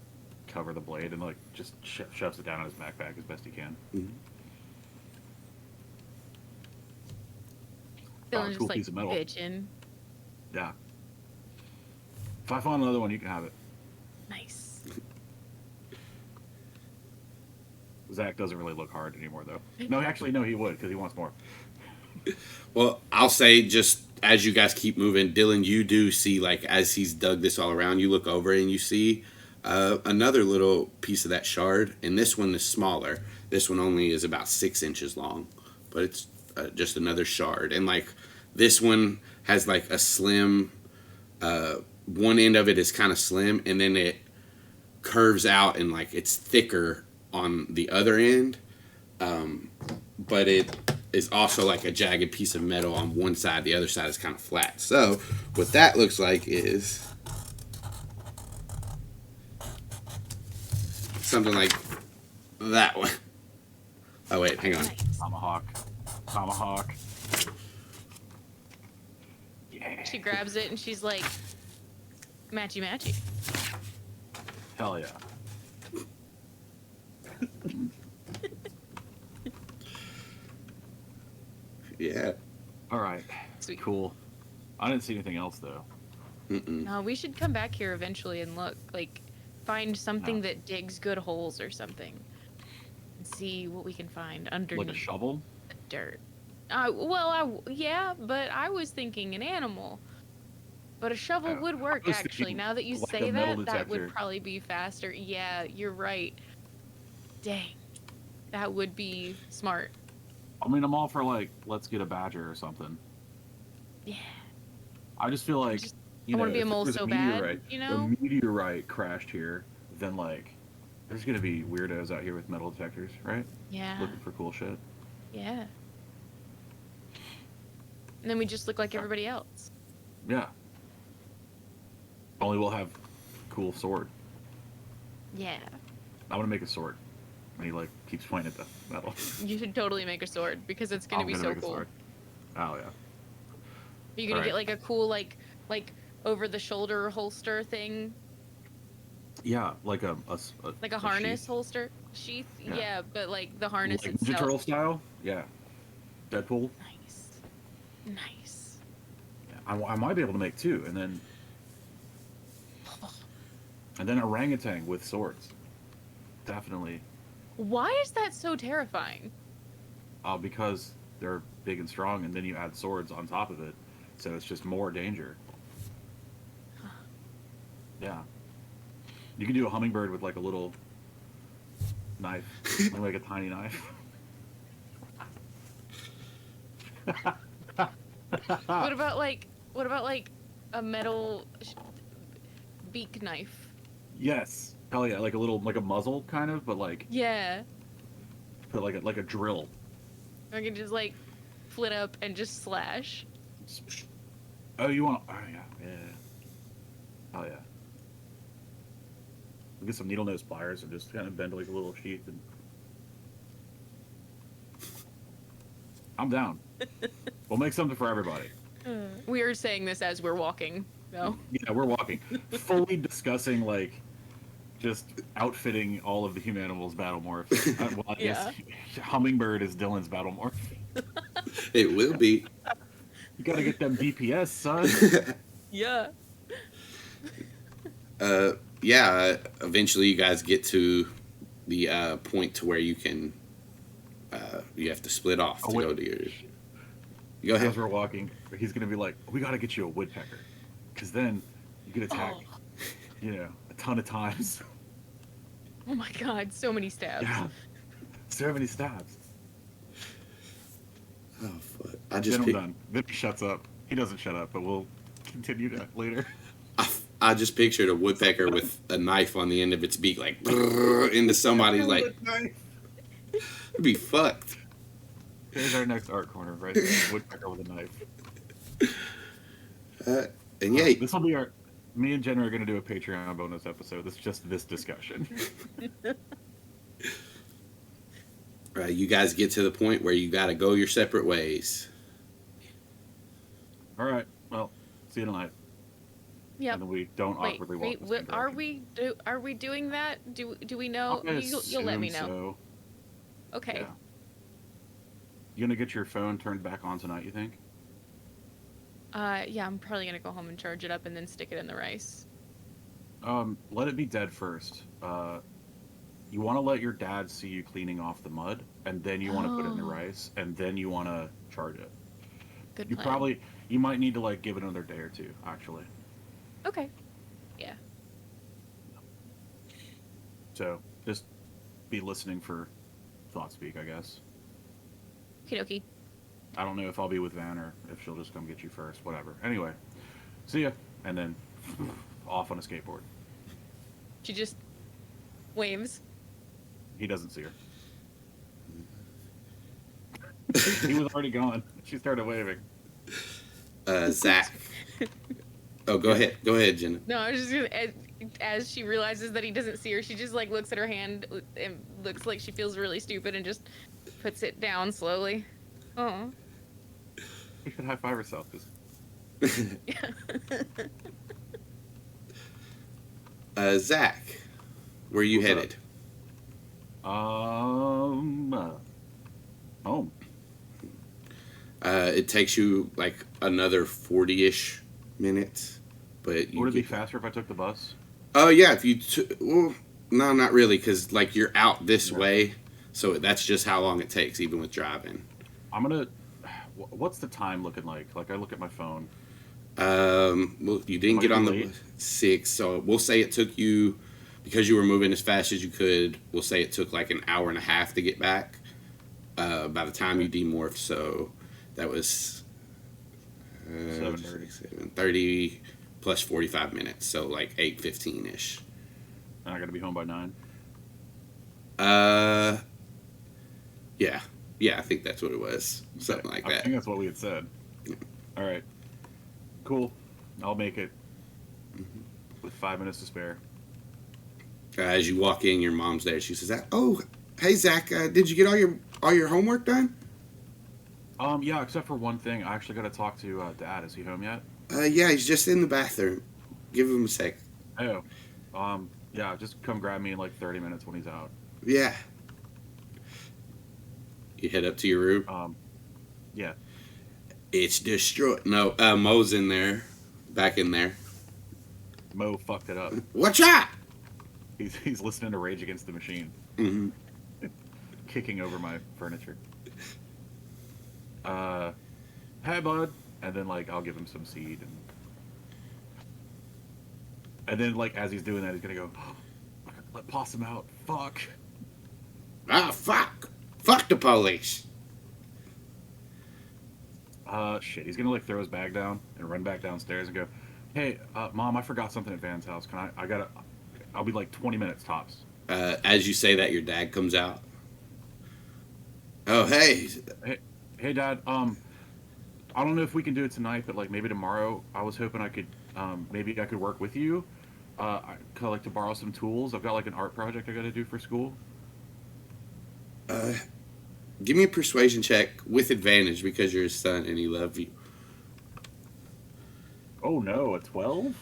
cover the blade and like just shoves it down in his backpack as best he can.
Mm-hmm.
Dylan's just
cool
like
piece of metal.
bitching.
Yeah. If I find another one, you can have it.
Nice.
Zac doesn't really look hard anymore, though. No, actually, no, he would because he wants more.
Well, I'll say just as you guys keep moving, Dylan, you do see, like, as he's dug this all around, you look over and you see another little piece of that shard, and this one is smaller. This one only is about 6 inches long, but it's just another shard. And, like, this one has, like, a slim, one end of it is kind of slim, and then it curves out and, like, it's thicker on the other end, but it is also like a jagged piece of metal on one side. The other side is kind of flat. So what that looks like is something like that one. Oh wait, hang on.
Tomahawk. Yeah.
She grabs it and she's like, matchy matchy.
Hell yeah.
Yeah.
All right.
Sweet.
Cool. I didn't see anything else though.
No, we should come back here eventually and look, like, find something
No.
that digs good holes or something. and see what we can find underneath
Like a shovel?
the dirt. Yeah, but I was thinking an animal. But a shovel
Oh,
would work,
I was
actually.
thinking
Now that you
like a
say
metal
that, that would
detector.
probably be faster. Yeah, you're right. Dang. That would be smart.
I mean, I'm all for like, let's get a badger or something.
Yeah.
I just feel like,
I want to be a
if
mole
there's
so
meteorite,
bad, you know?
a meteorite crashed here, then like, there's gonna be weirdos out here with metal detectors, right?
Yeah.
Looking for cool shit.
Yeah. And then we just look like everybody else.
Yeah. Only we'll have cool sword.
Yeah.
I want to make a sword. And he like keeps pointing at the metal.
You should totally make a sword because it's gonna
I'm
be
gonna
so
make a
cool.
sword. Oh yeah.
You're gonna
Alright.
get like a cool like over the shoulder holster thing,
Yeah, like a
harness
sheath.
holster sheath.
Yeah.
Yeah, but like the harness
Like Ninja
itself.
Turtle style. Yeah. Deadpool.
Nice. Nice.
Yeah. I might be able to make two, and then orangutan with swords. Definitely.
Why is that so terrifying?
Because they're big and strong, and then you add swords on top of it, so it's just more danger. Yeah. You can do a hummingbird with like a little knife, like a tiny knife.
What about like a metal beak knife?
Yes. Hell yeah, like a muzzle kind of, but like
Yeah.
put like a drill.
I can just like flit up and just slash.
Oh, you want? Oh yeah, yeah. Oh yeah. We'll get some needle nose pliers and just kind of bend like a little sheath and. I'm down. We'll make something for everybody.
We are saying this as we're walking, though.
Yeah, we're walking, fully discussing like just outfitting all of the Humanimals battle morphs. Well, I guess Hummingbird is Dylan's battle morph.
It will be.
You gotta get them DPS, son.
Yeah.
Yeah. Eventually, you guys get to the point to where you can. You have to split off to go to your. Go ahead.
As we're walking, he's gonna be like, "We gotta get you a woodpecker, because then you can attack, a ton of times."
Oh my god, so many stabs.
Yeah, so many stabs.
Oh fuck! I just.
Then I'm done. Then he shuts up. He doesn't shut up, but we'll continue that later.
I just pictured a woodpecker with a knife on the end of its beak, like into somebody. Like, it'd be fucked.
There's our next art corner, right there. Woodpecker with a knife.
And yeah,
This will be our. Me and Jenna are going to do a Patreon bonus episode. It's just this discussion.
You guys get to the point where you got to go your separate ways.
All right. Well, see you tonight.
Yep.
And then we don't
Wait,
awkwardly walk. the same
are
direction.
we doing that? Do we know?
I
You'll let me
assume
know.
So.
Okay.
Yeah. You gonna get your phone turned back on tonight? You think?
Yeah, I'm probably gonna go home and charge it up and then stick it in the rice.
Let it be dead first. You want to let your dad see you cleaning off the mud, and then you want to put it in the rice, and then you want to charge it.
Good
You
plan.
you might need to like give it another day or two, actually.
Okay. Yeah.
So just be listening for thought speak, I guess.
Okie dokie.
I don't know if I'll be with Van or if she'll just come get you first. Whatever. Anyway, see ya, and then off on a skateboard.
She just waves.
He doesn't see her. He was already gone. She started waving.
Zac. Oh, go ahead. Go ahead, Jenna.
No, I was just gonna. As she realizes that he doesn't see her, she just like looks at her hand and looks like she feels really stupid and just puts it down slowly. Oh.
You should high five herself.
Zac, where are you
What's up?
headed?
Home.
It takes you like another 40-ish minutes, but you
Would it be
get-
faster if I took the bus?
Oh yeah, if you well, no, not really, because like you're out this way, So that's just how long it takes, even with driving.
I'm gonna. What's the time looking like? Like I look at my phone.
Well, you didn't get on the 6, so we'll say it took you, because you were moving as fast as you could, we'll say it took like an hour and a half to get back by the time you demorphed. So that was 7:30 plus 45 minutes, so like 8:15-ish.
And I gotta be home by 9.
Yeah, I think that's what it was, something like that.
I think that's what we had said. All right, cool. I'll make it with 5 minutes to spare.
As you walk in, your mom's there. She says, "Oh, hey Zac, did you get all your homework done?"
Yeah, except for one thing. I actually got to talk to Dad. Is he home yet?
Yeah, he's just in the bathroom. Give him a sec.
Oh, yeah, just come grab me in like 30 minutes when he's out.
Yeah. You head up to your room?
Yeah.
It's destroyed. No, Mo's in there. Back in there.
Mo fucked it up.
What's up?
He's listening to Rage Against the Machine.
Mm-hmm.
Kicking over my furniture. Hey, bud. And then, like, I'll give him some seed. And then, like, as he's doing that, he's gonna go, oh, let Possum out. Fuck.
Ah, fuck. Fuck the police.
Shit. He's gonna, like, throw his bag down and run back downstairs and go, hey, Mom, I forgot something at Van's house. I'll be, like, 20 minutes tops.
As you say that, your dad comes out. Oh, hey.
Hey, Dad, I don't know if we can do it tonight, but, like, maybe tomorrow. I was hoping I could, maybe I could work with you. I'd like to borrow some tools. I've got, like, an art project I gotta do for school.
Give me a persuasion check with advantage because you're his son and he loves you.
Oh, no, a 12?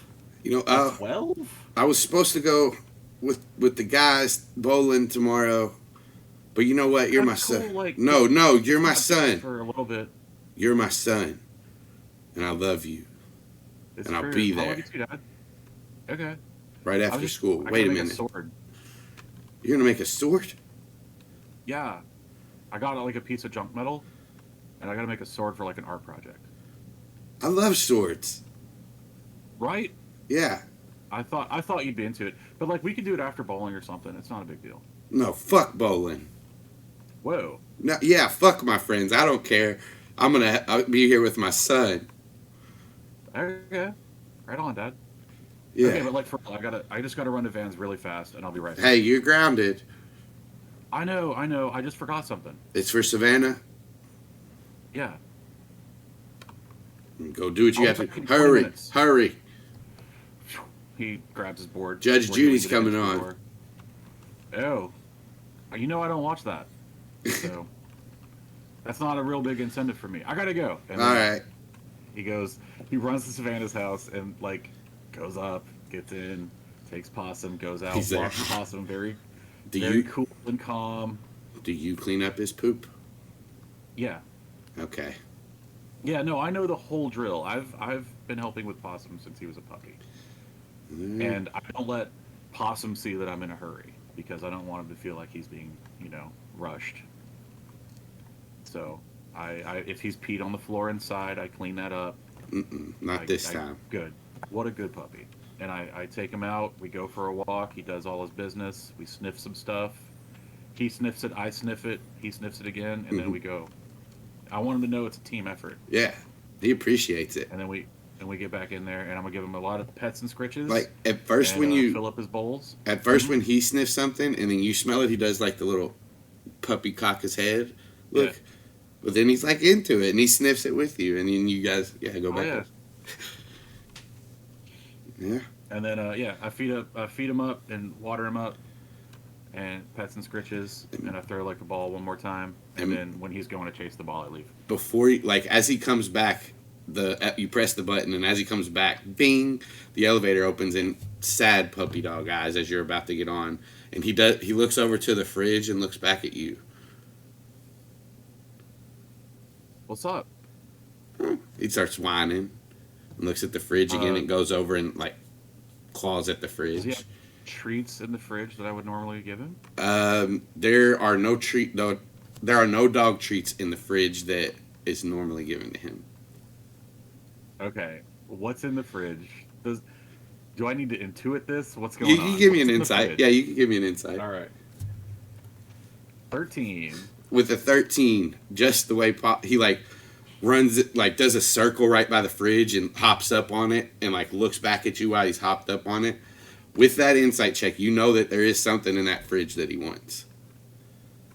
You know,
12?
I was supposed to go with the guys bowling tomorrow, but you know what? You're my son.
Like,
no, you're my son.
For a little bit.
You're my son, and I love you, and I'll be there.
I'll get you, Dad. Okay.
Right after school. Wait a minute.
Sword.
You're gonna make a sword?
Yeah. I got like a piece of junk metal, and I gotta make a sword for like an art project.
I love swords.
Right?
Yeah.
I thought you'd be into it, but like we could do it after bowling or something. It's not a big deal.
No, fuck bowling.
Whoa.
No, yeah, fuck my friends. I don't care. I'll be here with my son.
Okay. Right on, Dad.
Yeah.
Okay, but like I just gotta run to Vans really fast, and I'll be right back.
Hey, you're grounded.
I know. I just forgot something.
It's for Savannah.
Yeah.
Go do what you have to. Hurry.
He grabs his board.
Judge Judy's coming on.
Oh. You know I don't watch that. So that's not a real big incentive for me. I gotta go. And
all right.
He runs to Savannah's house and like goes up, gets in, takes Possum, goes out, walks Possum very cool and calm.
Do you clean up his poop?
Yeah.
Okay.
Yeah, no, I know the whole drill. I've been helping with Possum since he was a puppy. And I don't let Possum see that I'm in a hurry because I don't want him to feel like he's being, rushed. So, if he's peed on the floor inside, I clean that up.
Not this time.
Good. What a good puppy. And I take him out. We go for a walk. He does all his business. We sniff some stuff. He sniffs it. I sniff it. He sniffs it again. And then we go. I want him to know it's a team effort.
Yeah. He appreciates it.
And then we get back in there, and I'm gonna give him a lot of pets and scritches.
Like at first, when you
fill up his bowls.
At first, when he sniffs something, and then you smell it, he does like the little puppy cock his head. Look, yeah. But then he's like into it, and he sniffs it with you, and then you guys, go back.
Yeah.
Yeah.
And then I feed him up and water him up, and pets and scritches, and I throw like the ball one more time, and then when he's going to chase the ball, I leave.
Before, as he comes back. You press the button, and as he comes back, bing, the elevator opens, and sad puppy dog eyes as you're about to get on, and he looks over to the fridge and looks back at you.
What's up?
He starts whining and looks at the fridge again and goes over and like claws at the fridge.
treats in the fridge that I would normally give him?
There are no there are no dog treats in the fridge that is normally given to him.
Okay, what's in the fridge? Do I need to intuit this? What's going on?
You give me
What's
an
in the
insight.
fridge?
Yeah, you can give me an insight.
All right. 13.
With a 13, just the way he like runs it, like does a circle right by the fridge and hops up on it and like looks back at you while he's hopped up on it. With that insight check, you know that there is something in that fridge that he wants.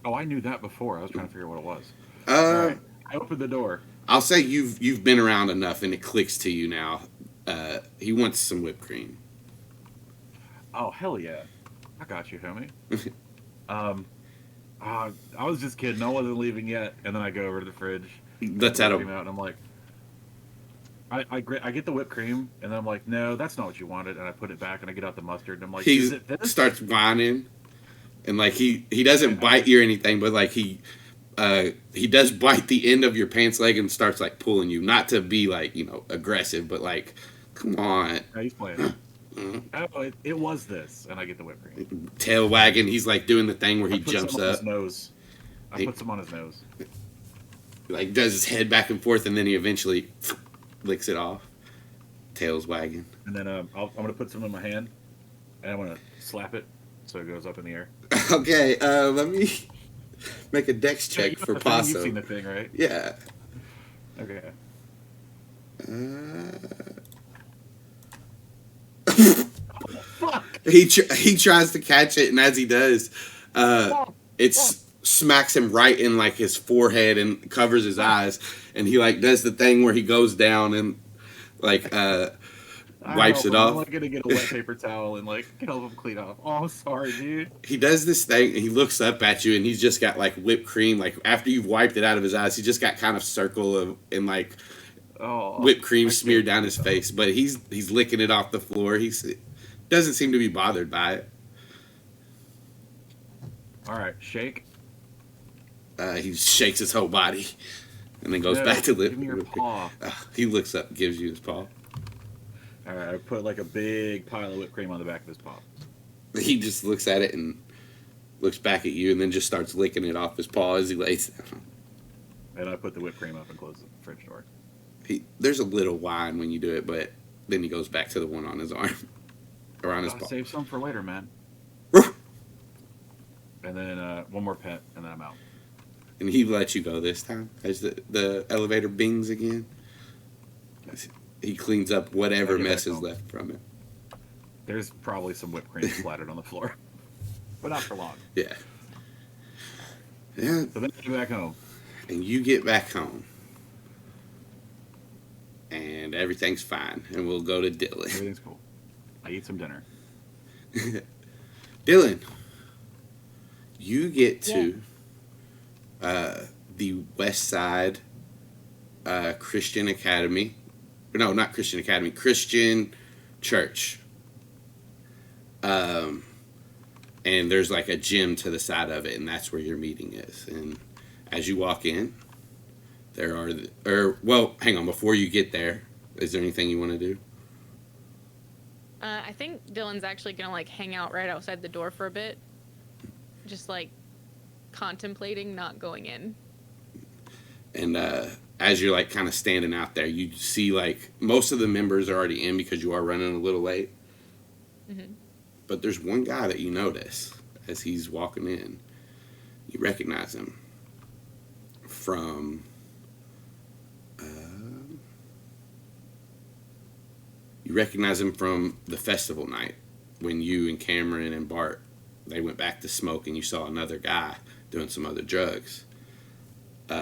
Oh, I knew that before. I was trying to figure out what it was.
Uh,
All right. I opened the door.
I'll say you've been around enough and it clicks to you now. He wants some whipped cream.
Oh, hell yeah. I got you, homie. I was just kidding. I wasn't leaving yet. And then I go over to the fridge.
That's
out
out
and I'm like, I get the whipped cream, and then I'm like, no, that's not what you wanted. And I put it back, and I get out the mustard, and I'm like, is it this?
Starts whining, and like he doesn't bite you or anything, but like he does bite the end of your pants leg and starts like pulling you, not to be like aggressive, but like, come on.
No, he's playing. Oh, it was this, and I get the whipped cream.
Tail wagging, he's like doing the thing where he jumps
up.
up.
His nose. I put some on his nose.
Like does his head back and forth, and then he eventually licks it off. Tail's wagging.
And then I'm gonna put some in my hand, and I'm gonna slap it so it goes up in the air.
Okay, let me make a dex check for Possum.
You've seen the thing, right?
Yeah.
Okay.
Oh, fuck! He tries to catch it, and as he does, it smacks him right in like his forehead and covers his eyes, and he like does the thing where he goes down and like wipes it off.
I'm gonna get a wet paper towel and like help him clean off. Oh, I'm sorry, dude.
He does this thing, and he looks up at you, and he's just got like whipped cream. Like after you've wiped it out of his eyes, he just got kind of circle of and like whipped cream smeared down his face. But he's licking it off the floor. He doesn't seem to be bothered by it.
All right, shake.
He shakes his whole body, and then goes back to live.
Give me your paw.
He looks up, gives you his paw.
All right, I put like a big pile of whipped cream on the back of his paw.
He just looks at it and looks back at you, and then just starts licking it off his paw as he lays down.
And I put the whipped cream up and close the fridge door.
There's a little whine when you do it, but then he goes back to the one on his arm or on his paw.
Save some for later, man. And then one more pet, and then I'm out.
And he lets you go this time as the elevator bings again. He cleans up whatever mess is left from it.
There's probably some whipped cream splattered on the floor. But not for long.
Yeah. Yeah.
So then I get back home.
And you get back home. And everything's fine. And we'll go to Dylan.
Everything's cool. I eat some dinner.
Dylan, you get to the West Side Christian Academy. No, not Christian Academy. Christian Church. And there's like a gym to the side of it, and that's where your meeting is. And as you walk in, there are... well, hang on. Before you get there, is there anything you want to do?
I think Dylan's actually gonna like hang out right outside the door for a bit, just like contemplating not going in.
And as you're like kind of standing out there, you see like most of the members are already in because you are running a little late.
Mm-hmm.
But there's one guy that you notice as he's walking in. You recognize him from the festival night when you and Cameron and Bart, they went back to smoke, and you saw another guy doing some other drugs.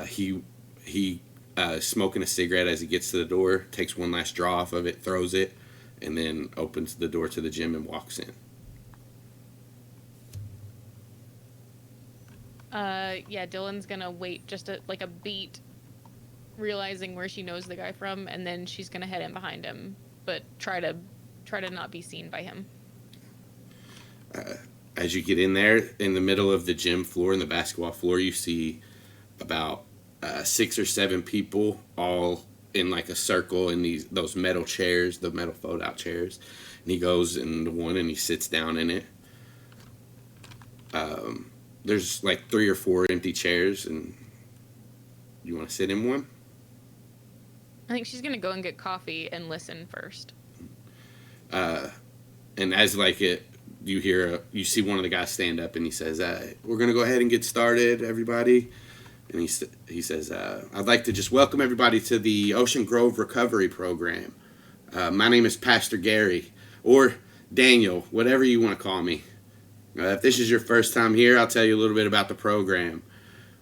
He smoking a cigarette as he gets to the door, takes one last draw off of it, throws it, and then opens the door to the gym and walks in.
Yeah, Dylan's gonna wait just like a beat, realizing where she knows the guy from, and then she's gonna head in behind him, but try to not be seen by him.
As you get in there, in the middle of the gym floor and the basketball floor, you see about 6 or 7 people all in like a circle in those metal chairs, the metal fold out chairs. And he goes into one and he sits down in it. There's like 3 or 4 empty chairs, and you want to sit in one?
I think she's gonna go and get coffee and listen first.
And as like you see one of the guys stand up and he says, "We're gonna go ahead and get started, everybody." And he says, "I'd like to just welcome everybody to the Ocean Grove Recovery Program. My name is Pastor Gary, or Daniel, whatever you want to call me. If this is your first time here, I'll tell you a little bit about the program.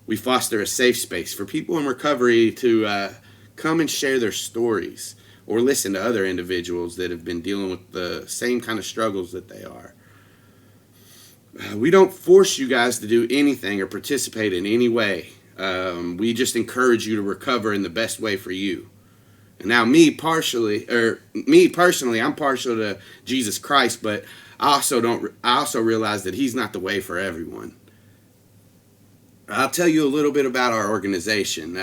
We foster a safe space for people in recovery to come and share their stories or listen to other individuals that have been dealing with the same kind of struggles that they are. We don't force you guys to do anything or participate in any way. We just encourage you to recover in the best way for you. And now me personally, I'm partial to Jesus Christ, but I also realize that he's not the way for everyone. I'll tell you a little bit about our organization.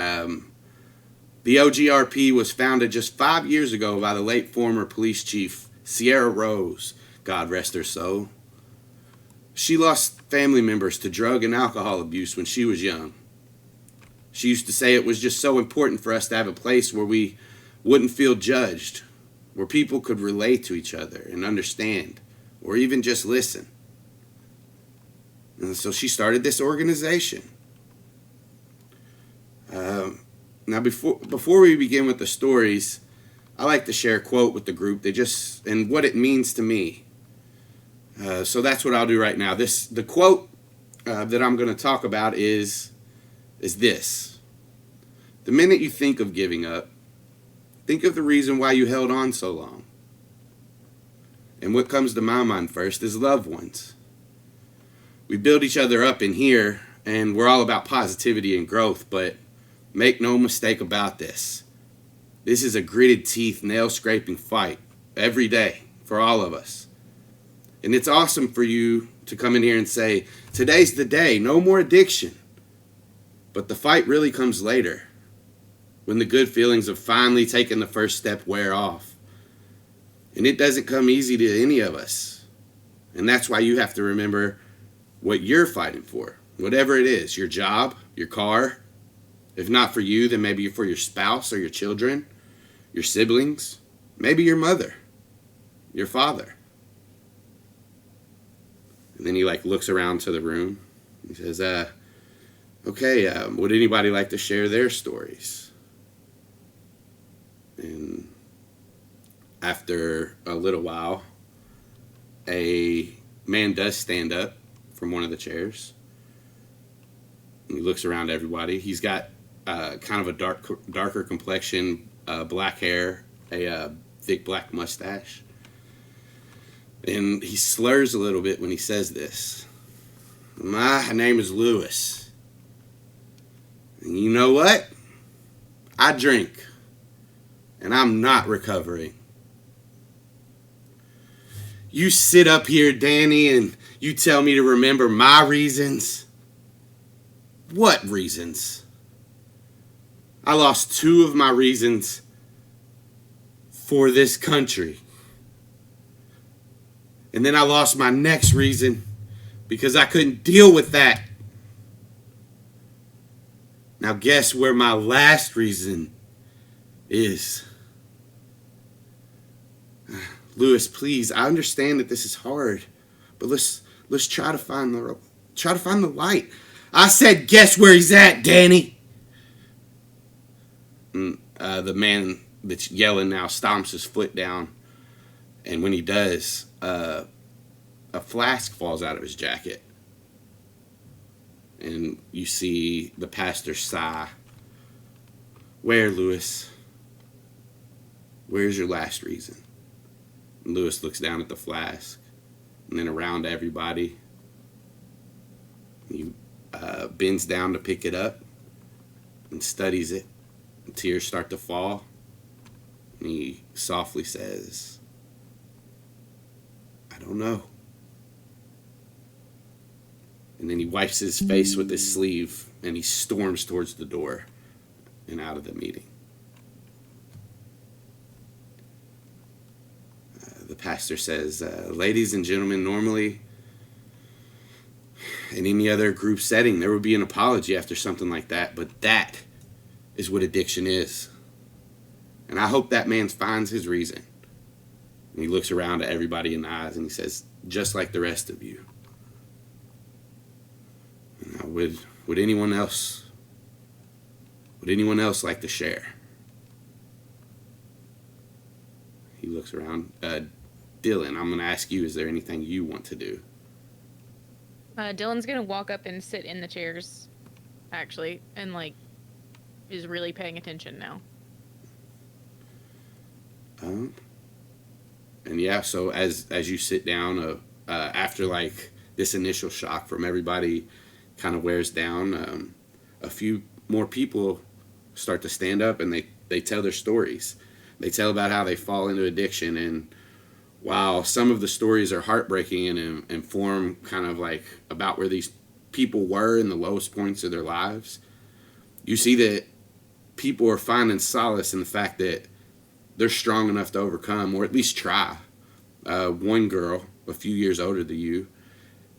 The OGRP was founded just 5 years ago by the late former police chief, Sierra Rose, God rest her soul. She lost family members to drug and alcohol abuse when she was young. She used to say it was just so important for us to have a place where we wouldn't feel judged, where people could relate to each other and understand, or even just listen. And so she started this organization. Now, before we begin with the stories, I like to share a quote with the group and what it means to me. So that's what I'll do right now. The quote that I'm going to talk about is this: the minute you think of giving up, think of the reason why you held on so long. And what comes to my mind first is loved ones. We build each other up in here, and we're all about positivity and growth, but make no mistake about this. This is a gritted teeth, nail-scraping fight every day for all of us. And it's awesome for you to come in here and say, today's the day, no more addiction. But the fight really comes later, when the good feelings of finally taking the first step wear off. And it doesn't come easy to any of us. And that's why you have to remember what you're fighting for. Whatever it is, your job, your car. If not for you, then maybe for your spouse or your children, your siblings, maybe your mother, your father. And then he looks around to the room. He says, okay, would anybody like to share their stories? And after a little while, a man does stand up from one of the chairs. And he looks around everybody. He's got kind of a darker complexion, black hair, a thick black mustache. And he slurs a little bit when he says this. My name is Lewis. And you know what? I drink. And I'm not recovering. You sit up here, Danny, and you tell me to remember my reasons. What reasons? I lost 2 of my reasons for this country. And then I lost my next reason because I couldn't deal with that. Now guess where my last reason is. Lewis, please, I understand that this is hard, but let's try to find the light. I said, guess where he's at, Danny? And, the man that's yelling now stomps his foot down, and when he does, a flask falls out of his jacket, and you see the pastor sigh. Where, Lewis? Where's your last reason? And Lewis looks down at the flask, and then around everybody. He bends down to pick it up and studies it. And tears start to fall. And he softly says, I don't know. And then he wipes his face with his sleeve, and he storms towards the door and out of the meeting. pastor says, ladies and gentlemen, normally in any other group setting, there would be an apology after something like that, but that is what addiction is. And I hope that man finds his reason. And he looks around at everybody in the eyes and he says, just like the rest of you. Now, would anyone else like to share? He looks around. Dylan, I'm going to ask you, is there anything you want to do?
Dylan's gonna walk up and sit in the chairs, actually, and like is really paying attention now.
And yeah, so as you sit down, after like this initial shock from everybody kind of wears down, a few more people start to stand up and they tell their stories. They tell about how they fall into addiction, and while some of the stories are heartbreaking and inform kind of like about where these people were in the lowest points of their lives, you see that people are finding solace in the fact that they're strong enough to overcome, or at least try. One girl, a few years older than you,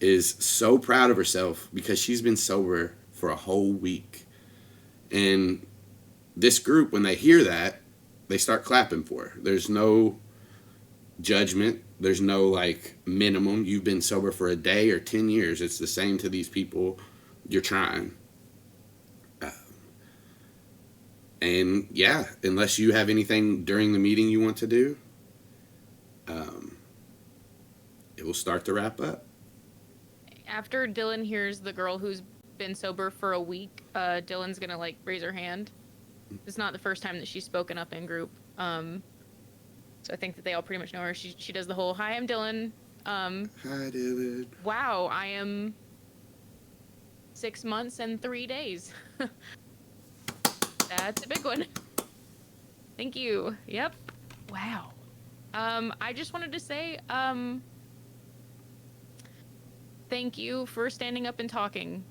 is so proud of herself because she's been sober for a whole week. And this group, when they hear that, they start clapping for her. There's no judgment. There's no like minimum. You've been sober for a day or 10 years. It's the same to these people. You're trying. And yeah, unless you have anything during the meeting you want to do, it will start to wrap up.
After Dylan hears the girl who's been sober for a week, Dylan's gonna like raise her hand. It's not the first time that she's spoken up in group. So I think that they all pretty much know her. She does the whole, hi, I'm Dylan.
Hi, Dylan.
Wow, I am 6 months and 3 days. That's a big one. Thank you. Yep. Wow. I just wanted to say, thank you for standing up and talking.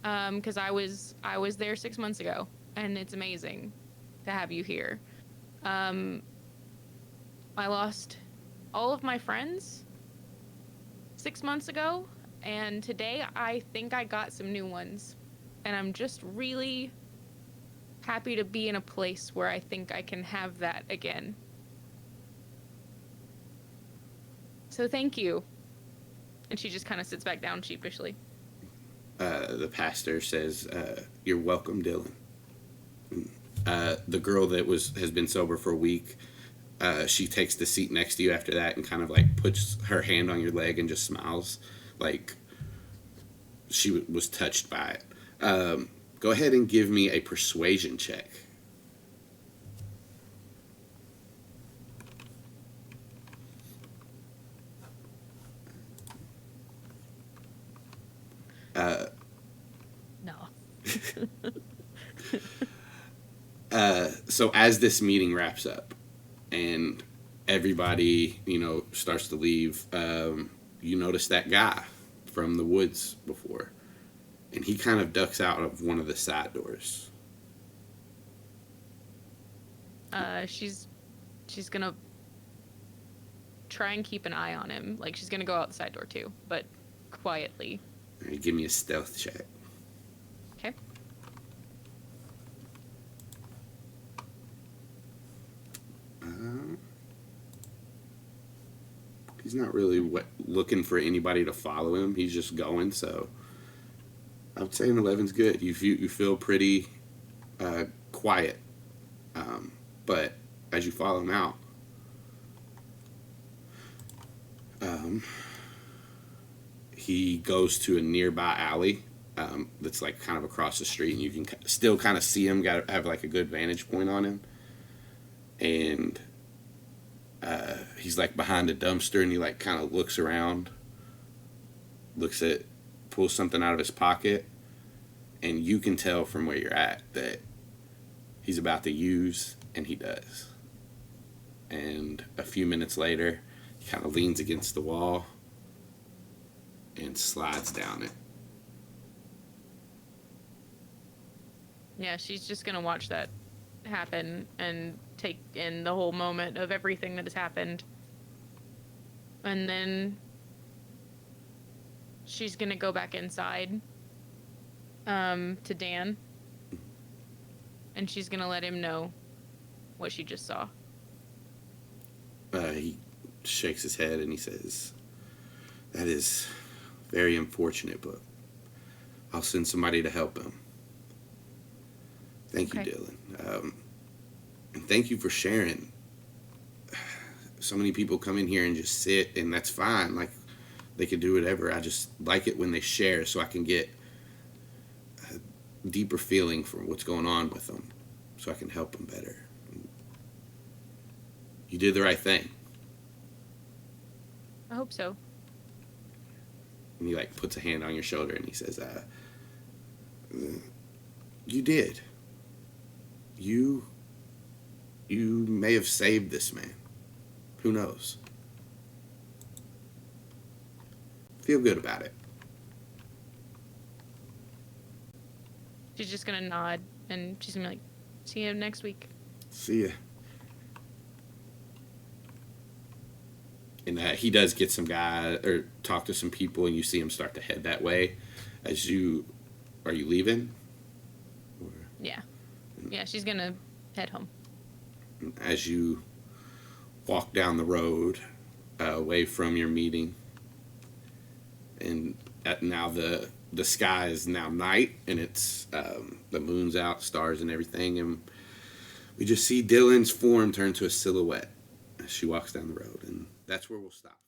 Because I was there 6 months ago, and it's amazing to have you here. I lost all of my friends 6 months ago, and today I think I got some new ones. And I'm just really happy to be in a place where I think I can have that again. So thank you. And she just kind of sits back down sheepishly.
The pastor says, you're welcome, Dylan. The girl that has been sober for a week, she takes the seat next to you after that and kind of like puts her hand on your leg and just smiles like she was touched by it. Go ahead and give me a persuasion check.
No.
So as this meeting wraps up and everybody, starts to leave, you notice that guy from the woods before, and he kind of ducks out of one of the side doors.
She's gonna try and keep an eye on him. Like, she's gonna go out the side door too, but quietly.
All right, give me a stealth check.
Okay.
He's not really looking for anybody to follow him. He's just going, so I would say an 11's good. You feel pretty quiet, but as you follow him out, he goes to a nearby alley that's like kind of across the street, and you can still kind of see him. Got to have like a good vantage point on him, and he's like behind a dumpster, and he like kind of looks around, pulls something out of his pocket, and you can tell from where you're at that he's about to use, and he does. And a few minutes later, he kind of leans against the wall and slides down it.
Yeah, she's just gonna watch that happen and take in the whole moment of everything that has happened. And then she's gonna go back inside to Dan. And she's gonna let him know what she just saw.
He shakes his head and he says, "That is very unfortunate, but I'll send somebody to help him. Thank you,
Okay.
Dylan. And thank you for sharing. So many people come in here and just sit, and that's fine. Like, they can do whatever. I just like it when they share so I can get a deeper feeling for what's going on with them, so I can help them better. You did the right thing."
I hope so.
And he, like, puts a hand on your shoulder and he says, you did. You may have saved this man. Who knows? Feel good about it.
She's just gonna nod and she's gonna be like, see you next week.
See ya. And he does get some guy, or talk to some people, and you see him start to head that way. Are you leaving? Or,
Yeah. Yeah, she's gonna head home.
as you walk down the road away from your meeting, and now the sky is now night, and it's the moon's out, stars and everything, and we just see Dylan's form turn to a silhouette as she walks down the road, and that's where we'll stop.